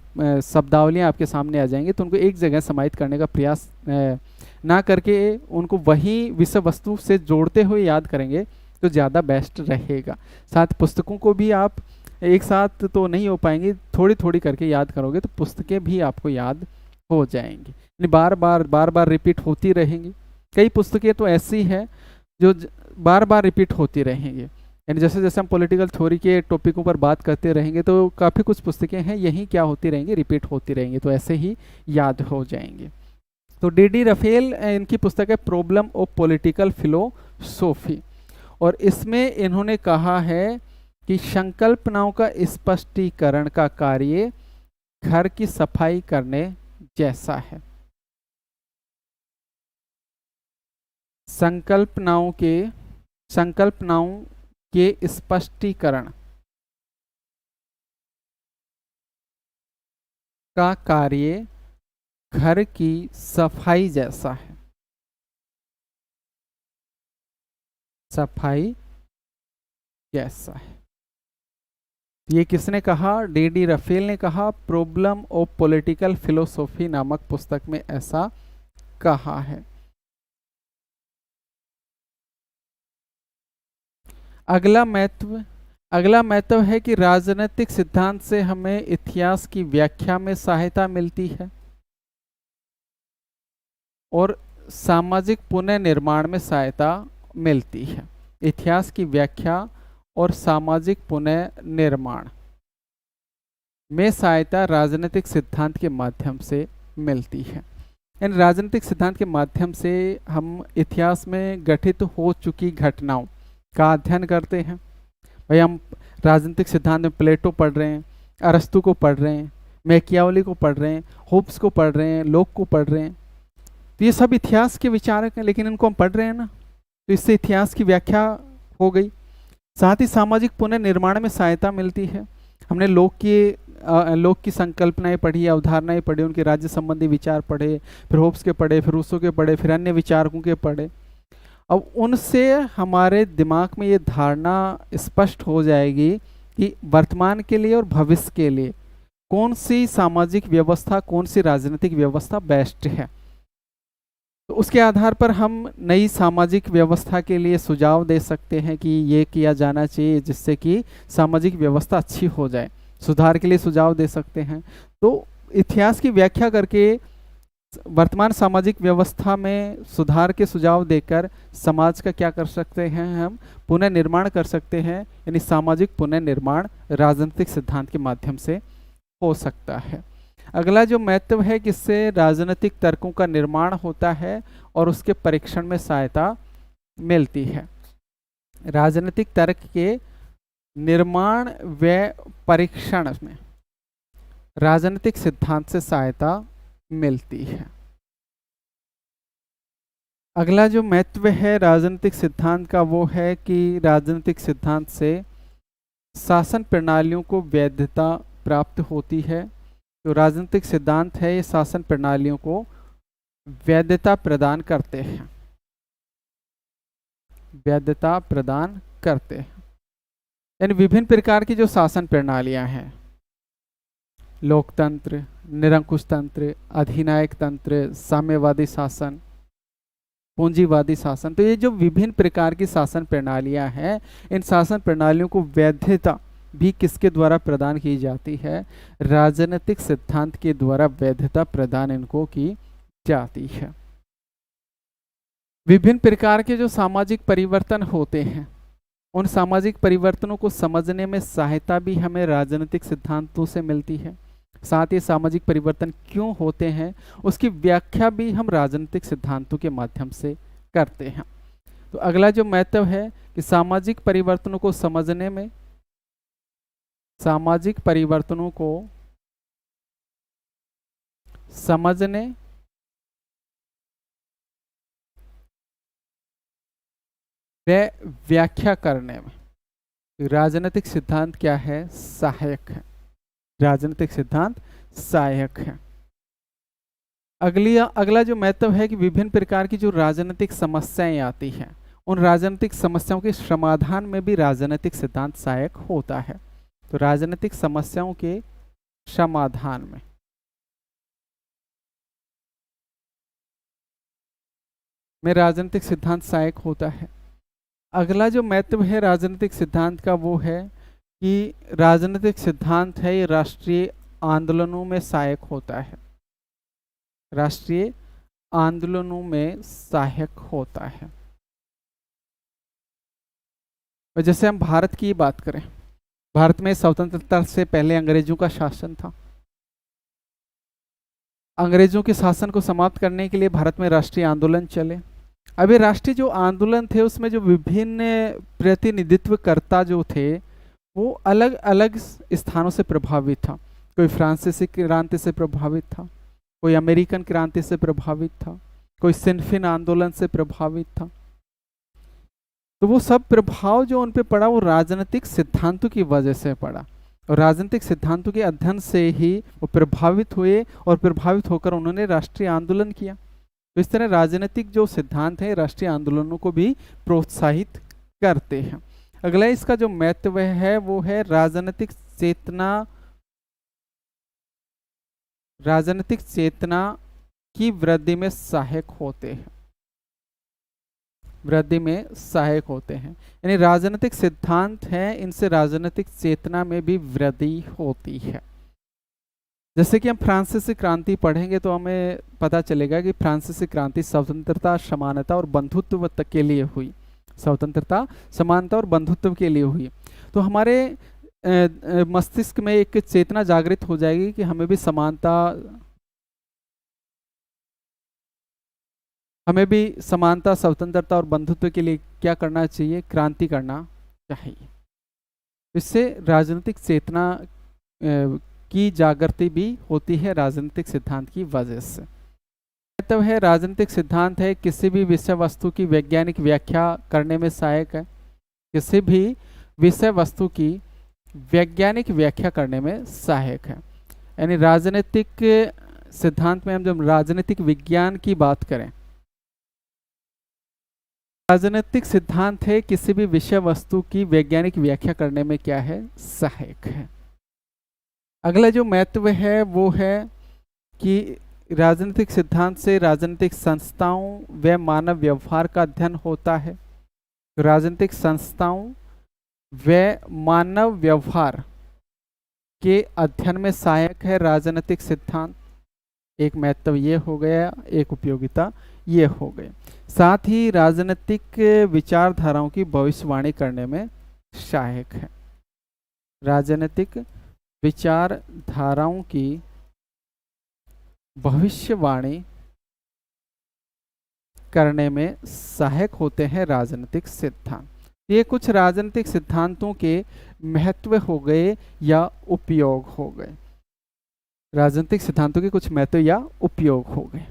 S1: शब्दावलियाँ आपके सामने आ जाएंगे, तो उनको एक जगह समाहित करने का प्रयास ना करके उनको वही विषय वस्तु से जोड़ते हुए याद करेंगे तो ज़्यादा बेस्ट रहेगा। साथ पुस्तकों को भी आप एक साथ तो नहीं हो पाएंगे, थोड़ी थोड़ी करके याद करोगे तो पुस्तकें भी आपको याद हो जाएंगी, यानी बार बार रिपीट होती रहेंगी। कई पुस्तकें तो ऐसी है जो बार बार रिपीट होती रहेंगी, यानी जैसे जैसे हम पॉलिटिकल थ्योरी के टॉपिकों पर बात करते रहेंगे तो काफ़ी कुछ पुस्तकें हैं यही क्या होती रहेंगी, रिपीट होती रहेंगी, तो ऐसे ही याद हो जाएंगे। तो डी राफेल इनकी पुस्तक है प्रॉब्लम ऑफ पॉलिटिकल फिलोसॉफी, और इसमें इन्होंने कहा है कि संकल्पनाओं का स्पष्टीकरण का कार्य घर की सफाई करने जैसा है। संकल्पनाओं के स्पष्टीकरण का कार्य घर की सफाई जैसा है। सफाई जैसा है। ये किसने कहा? डी रफेल ने कहा, प्रॉब्लम ऑफ पॉलिटिकल फिलोसॉफी नामक पुस्तक में ऐसा कहा है। अगला महत्व है कि राजनीतिक सिद्धांत से हमें इतिहास की व्याख्या में सहायता मिलती है और सामाजिक पुनर्निर्माण में सहायता मिलती है। इतिहास की व्याख्या और सामाजिक पुनर्निर्माण में सहायता राजनीतिक सिद्धांत के माध्यम से मिलती है। इन राजनीतिक सिद्धांत के माध्यम से हम इतिहास में घटित हो चुकी घटनाओं का अध्ययन करते हैं। भाई हम राजनीतिक सिद्धांत में प्लेटो पढ़ रहे हैं, अरस्तु को पढ़ रहे हैं, मैकियावेली को पढ़ रहे हैं, होब्स को पढ़ रहे हैं, लोक को पढ़ रहे हैं, तो ये सब इतिहास के विचारक हैं, लेकिन इनको हम पढ़ रहे हैं ना, तो इससे इतिहास की व्याख्या हो गई। साथ ही सामाजिक पुनर्निर्माण में सहायता मिलती है। हमने लोक की संकल्पनाएं पढ़ी, अवधारणाएं पढ़ी, उनके राज्य संबंधी विचार पढ़े, फिर होब्स के पढ़े, फिर रूसो के पढ़े, फिर अन्य विचारकों के पढ़े। अब उनसे हमारे दिमाग में ये धारणा स्पष्ट हो जाएगी कि वर्तमान के लिए और भविष्य के लिए कौन सी सामाजिक व्यवस्था, कौन सी राजनीतिक व्यवस्था बेस्ट है। तो उसके आधार पर हम नई सामाजिक व्यवस्था के लिए सुझाव दे सकते हैं कि ये किया जाना चाहिए जिससे कि सामाजिक व्यवस्था अच्छी हो जाए, सुधार के लिए सुझाव दे सकते हैं। तो इतिहास की व्याख्या करके वर्तमान सामाजिक व्यवस्था में सुधार के सुझाव देकर समाज का क्या कर सकते हैं, हम पुनर्निर्माण कर सकते हैं। यानी सामाजिक पुनर्निर्माण राजनीतिक सिद्धांत के माध्यम से हो सकता है। अगला जो महत्व है कि इससे राजनीतिक तर्कों का निर्माण होता है और उसके परीक्षण में सहायता मिलती है। राजनीतिक तर्क के निर्माण व परीक्षण में राजनीतिक सिद्धांत से सहायता मिलती है। अगला जो महत्व है राजनीतिक सिद्धांत का वो है कि राजनीतिक सिद्धांत से शासन प्रणालियों को वैधता प्राप्त होती है। जो राजनीतिक सिद्धांत है ये शासन प्रणालियों को वैधता प्रदान करते हैं, वैधता प्रदान करते हैं। यानी विभिन्न प्रकार की जो शासन प्रणालियां हैं, लोकतंत्र, निरंकुश तंत्र, अधिनायक तंत्र, साम्यवादी शासन, पूंजीवादी शासन, तो ये जो विभिन्न प्रकार की शासन प्रणालियां हैं, इन शासन प्रणालियों को वैधता भी किसके द्वारा प्रदान की जाती है? राजनीतिक सिद्धांत के द्वारा वैधता प्रदान इनको की जाती है। विभिन्न प्रकार के जो सामाजिक परिवर्तन होते हैं, उन सामाजिक परिवर्तनों को समझने में सहायता भी हमें राजनीतिक सिद्धांतों से मिलती है। साथ ही सामाजिक परिवर्तन क्यों होते हैं उसकी व्याख्या भी हम राजनीतिक सिद्धांतों के माध्यम से करते हैं। तो अगला जो महत्व है कि सामाजिक परिवर्तनों को समझने में, सामाजिक परिवर्तनों को समझने व व्याख्या करने में राजनीतिक सिद्धांत क्या है? सहायक है। राजनीतिक सिद्धांत सहायक है। अगला जो महत्व है कि विभिन्न प्रकार की जो राजनीतिक समस्याएं आती हैं, उन राजनीतिक समस्याओं के समाधान में भी राजनीतिक सिद्धांत सहायक होता है। तो राजनीतिक समस्याओं के समाधान में राजनीतिक सिद्धांत सहायक होता है। अगला जो महत्व है राजनीतिक सिद्धांत का वो है कि राजनीतिक सिद्धांत है ये राष्ट्रीय आंदोलनों में सहायक होता है। राष्ट्रीय आंदोलनों में सहायक होता है। और जैसे हम भारत की बात करें, भारत में स्वतंत्रता से पहले अंग्रेजों का शासन था। अंग्रेजों के शासन को समाप्त करने के लिए भारत में राष्ट्रीय आंदोलन चले। अब ये राष्ट्रीय जो आंदोलन थे उसमें जो विभिन्न प्रतिनिधित्वकर्ता जो थे वो अलग अलग स्थानों से प्रभावित था। कोई फ्रांसीसी क्रांति से प्रभावित था, कोई अमेरिकन क्रांति से प्रभावित था, कोई सिनफिन आंदोलन से प्रभावित था। तो वो सब प्रभाव जो उन पे पड़ा वो राजनीतिक सिद्धांतों की वजह से पड़ा, और राजनीतिक सिद्धांतों के अध्ययन से ही वो प्रभावित हुए, और प्रभावित होकर उन्होंने राष्ट्रीय आंदोलन किया। तो इस तरह राजनीतिक जो सिद्धांत है राष्ट्रीय आंदोलनों को भी प्रोत्साहित करते हैं। अगला इसका जो महत्व है वो है राजनीतिक चेतना, राजनीतिक चेतना की वृद्धि में सहायक होते हैं, वृद्धि में सहायक होते हैं। यानी राजनीतिक सिद्धांत हैं, इनसे राजनीतिक चेतना में भी वृद्धि होती है। जैसे कि हम फ्रांसीसी क्रांति पढ़ेंगे तो हमें पता चलेगा कि फ्रांसीसी क्रांति स्वतंत्रता, समानता और बंधुत्व तक के लिए हुई। स्वतंत्रता, समानता और बंधुत्व के लिए हुई। तो हमारे मस्तिष्क में एक चेतना जागृत हो जाएगी कि हमें भी समानता, हमें भी समानता, स्वतंत्रता और बंधुत्व के लिए क्या करना चाहिए, क्रांति करना चाहिए। इससे राजनीतिक चेतना की जागृति भी होती है राजनीतिक सिद्धांत की वजह से। मतलब है राजनीतिक सिद्धांत है किसी भी विषय वस्तु की वैज्ञानिक व्याख्या करने में सहायक है, किसी भी विषय वस्तु की वैज्ञानिक व्याख्या करने में सहायक है। यानी राजनीतिक सिद्धांत में हम जब राजनीतिक विज्ञान की बात करें, राजनीतिक सिद्धांत है किसी भी विषय वस्तु की वैज्ञानिक व्याख्या करने में क्या है, सहायक है। अगला जो महत्व है वो है कि राजनीतिक सिद्धांत से राजनीतिक संस्थाओं व मानव व्यवहार का अध्ययन होता है। राजनीतिक संस्थाओं व मानव व्यवहार के अध्ययन में सहायक है राजनीतिक सिद्धांत। एक महत्व ये हो गया, एक उपयोगिता ये हो गई। साथ ही राजनीतिक विचारधाराओं की भविष्यवाणी करने में सहायक है। राजनीतिक विचारधाराओं की भविष्यवाणी करने में सहायक होते हैं राजनीतिक सिद्धांत। ये कुछ राजनीतिक सिद्धांतों के महत्व हो गए या उपयोग हो गए। राजनीतिक सिद्धांतों के कुछ महत्व या उपयोग हो गए।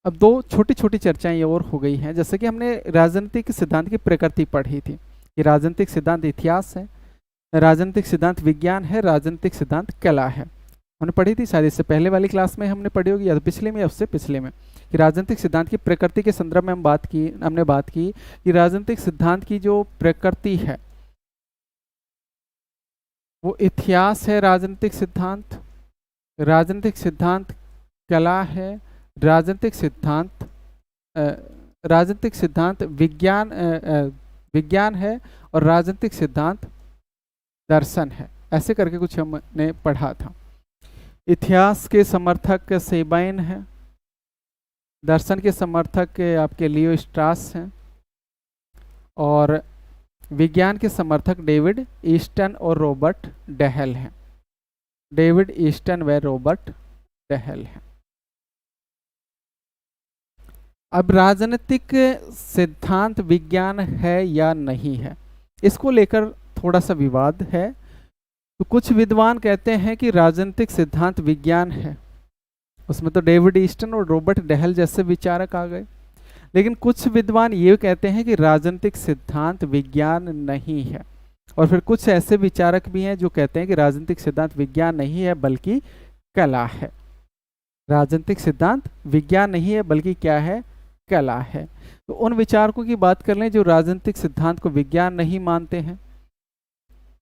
S1: अब दो छोटी छोटी चर्चाएं और हो गई हैं। जैसे कि हमने राजनीतिक सिद्धांत की प्रकृति पढ़ी थी कि राजनीतिक सिद्धांत इतिहास है, राजनीतिक सिद्धांत विज्ञान है, राजनीतिक सिद्धांत कला है। हमने पढ़ी थी, शायद इससे पहले वाली क्लास में हमने पढ़ी होगी या तो पिछले में या उससे पिछले में, कि राजनीतिक सिद्धांत की प्रकृति के संदर्भ में हमने बात की कि राजनीतिक सिद्धांत की जो प्रकृति है वो इतिहास है, राजनीतिक सिद्धांत कला है, राजनीतिक सिद्धांत विज्ञान है, और राजनीतिक सिद्धांत दर्शन है। ऐसे करके कुछ हमने पढ़ा था। इतिहास के समर्थक सेबाइन है, दर्शन के समर्थक आपके लियो स्ट्रास हैं, और विज्ञान के समर्थक डेविड ईस्टन और रॉबर्ट डेहल हैं। डेविड ईस्टन व रॉबर्ट डेहल हैं। अब राजनीतिक सिद्धांत विज्ञान है या नहीं है, इसको लेकर थोड़ा सा विवाद है। तो कुछ विद्वान कहते हैं कि राजनीतिक सिद्धांत विज्ञान है, उसमें तो डेविड ईस्टन और रॉबर्ट डेहल जैसे विचारक आ गए। लेकिन कुछ विद्वान ये कहते हैं कि राजनीतिक सिद्धांत विज्ञान नहीं है, और फिर कुछ ऐसे विचारक भी हैं जो कहते हैं कि राजनीतिक सिद्धांत विज्ञान नहीं है बल्कि कला है। राजनीतिक सिद्धांत विज्ञान नहीं है बल्कि क्या है, कला है। तो उन विचारकों की बात कर लें जो राजनीतिक सिद्धांत को विज्ञान नहीं मानते हैं,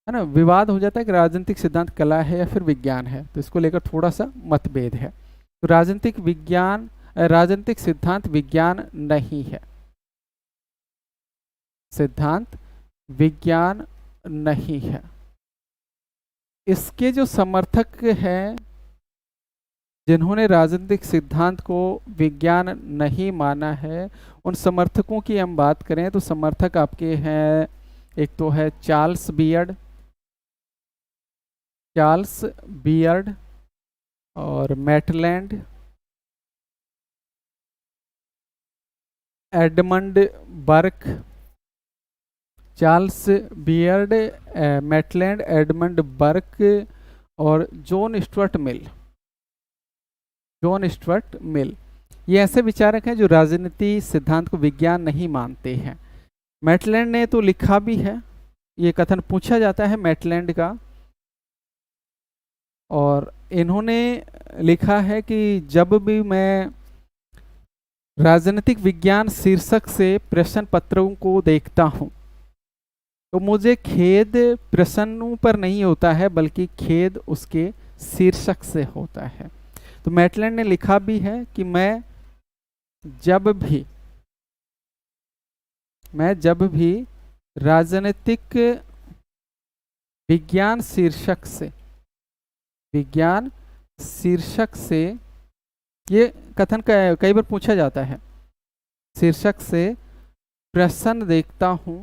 S1: है ना। विवाद हो जाता है कि राजनीतिक सिद्धांत कला है या फिर विज्ञान है, तो इसको लेकर थोड़ा सा मतभेद है। तो राजनीतिक सिद्धांत विज्ञान नहीं है, सिद्धांत विज्ञान नहीं है। इसके जो समर्थक हैं जिन्होंने राजनीतिक सिद्धांत को विज्ञान नहीं माना है, उन समर्थकों की हम बात करें तो समर्थक आपके हैं, एक तो है चार्ल्स बियर्ड और Maitland, Edmund Burke, Charles Beard, Maitland, Edmund Burke और John Stuart Mill. John Stuart Mill ये ऐसे विचारक हैं जो राजनीति सिद्धांत को विज्ञान नहीं मानते हैं। मैटलैंड ने तो लिखा भी है, ये कथन पूछा जाता है मैटलैंड का, और इन्होंने लिखा है कि जब भी मैं राजनीतिक विज्ञान शीर्षक से प्रश्न पत्रों को देखता हूं तो मुझे खेद प्रश्नों पर नहीं होता है बल्कि खेद उसके शीर्षक से होता है। तो मैटलैंड ने लिखा भी है कि मैं जब भी राजनीतिक विज्ञान शीर्षक से ये कथन कई बार पूछा जाता है, शीर्षक से प्रश्न देखता हूं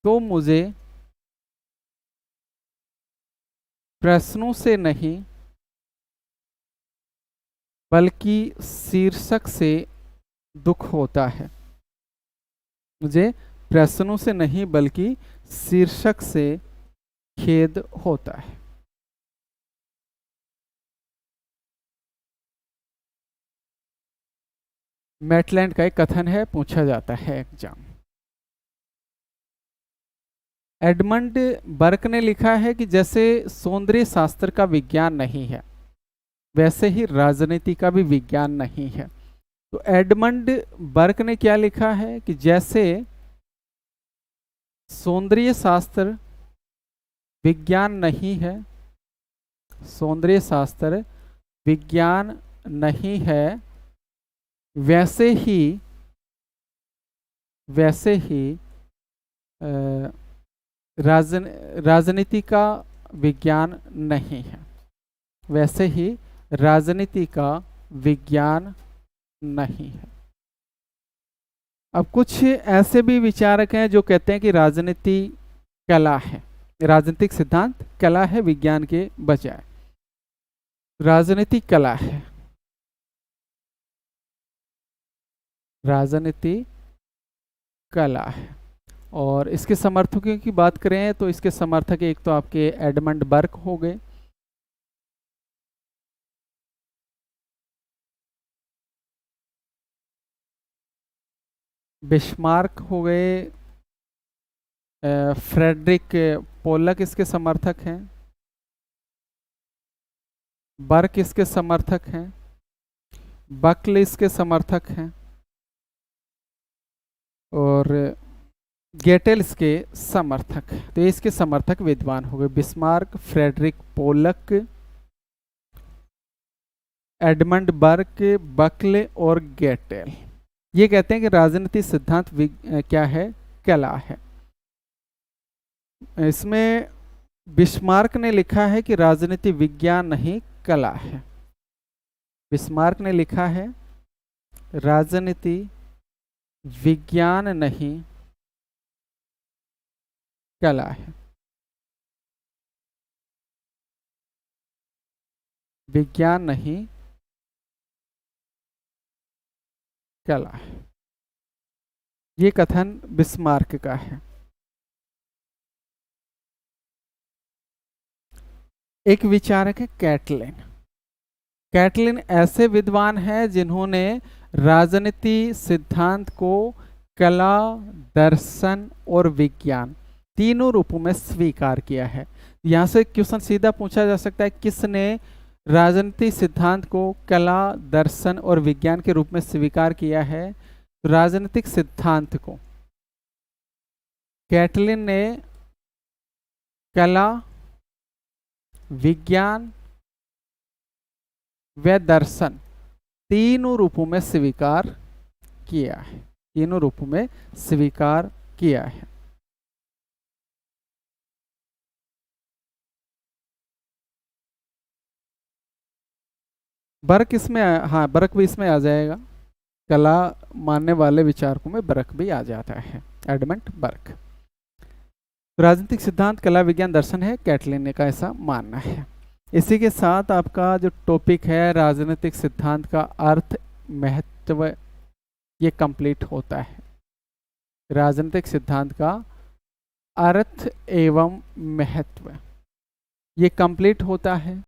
S1: तो मुझे प्रश्नों से नहीं बल्कि शीर्षक से दुख होता है। मुझे प्रश्नों से नहीं बल्कि शीर्षक से खेद होता है। मैटलैंड का एक कथन है, पूछा जाता है एग्जाम। एडमंड बर्क ने लिखा है कि जैसे सौंदर्य शास्त्र का विज्ञान नहीं है वैसे ही राजनीति का भी विज्ञान नहीं है। तो एडमंड बर्क ने क्या लिखा है कि जैसे सौंदर्य शास्त्र विज्ञान नहीं है, सौंदर्य शास्त्र विज्ञान नहीं है, वैसे ही राजनीति का विज्ञान नहीं है, वैसे ही राजनीति का विज्ञान नहीं है। अब कुछ ऐसे भी विचारक हैं जो कहते हैं कि राजनीति कला है, राजनीतिक सिद्धांत कला है विज्ञान के बजाय। राजनीति कला है, राजनीति कला है। और इसके समर्थकों की बात करें तो इसके समर्थक एक तो आपके एडमंड बर्क हो गए, बिस्मार्क हो गए, फ्रेडरिक पोलक इसके समर्थक हैं, बर्क इसके समर्थक हैं, बकल इसके समर्थक हैं और गेटेल इसके समर्थक। तो इसके समर्थक विद्वान हो गए, Bismarck, Frederick Pollock, Edmund Burke, Buckley और गेटेल। ये कहते हैं कि राजनीति सिद्धांत क्या है, कला है। इसमें बिस्मार्क ने लिखा है कि राजनीति विज्ञान नहीं कला है। बिस्मार्क ने लिखा है राजनीति विज्ञान नहीं कला है, विज्ञान नहीं कला है। ये कथन बिस्मार्क का है। एक विचारक है कैटलिन। कैटलिन ऐसे विद्वान हैं जिन्होंने राजनीति सिद्धांत को कला, दर्शन और विज्ञान तीनों रूपों में स्वीकार किया है। यहाँ से क्वेश्चन सीधा पूछा जा सकता है, किसने राजनीति सिद्धांत को कला, दर्शन और विज्ञान के रूप में स्वीकार किया है? तो राजनीतिक सिद्धांत को कैटलिन ने कला, विज्ञान व दर्शन तीनों रूपों में स्वीकार किया है, तीनों रूपों में स्वीकार किया है। बर्क इसमें, हाँ बर्क भी इसमें आ जाएगा, कला मानने वाले विचारकों में बर्क भी आ जाता है, एडमंड बर्क। राजनीतिक सिद्धांत कला, विज्ञान, दर्शन है, कैटलिन का ऐसा मानना है। इसी के साथ आपका जो टॉपिक है राजनीतिक सिद्धांत का अर्थ, महत्व, ये कंप्लीट होता है। राजनीतिक सिद्धांत का अर्थ एवं महत्व, ये कंप्लीट होता है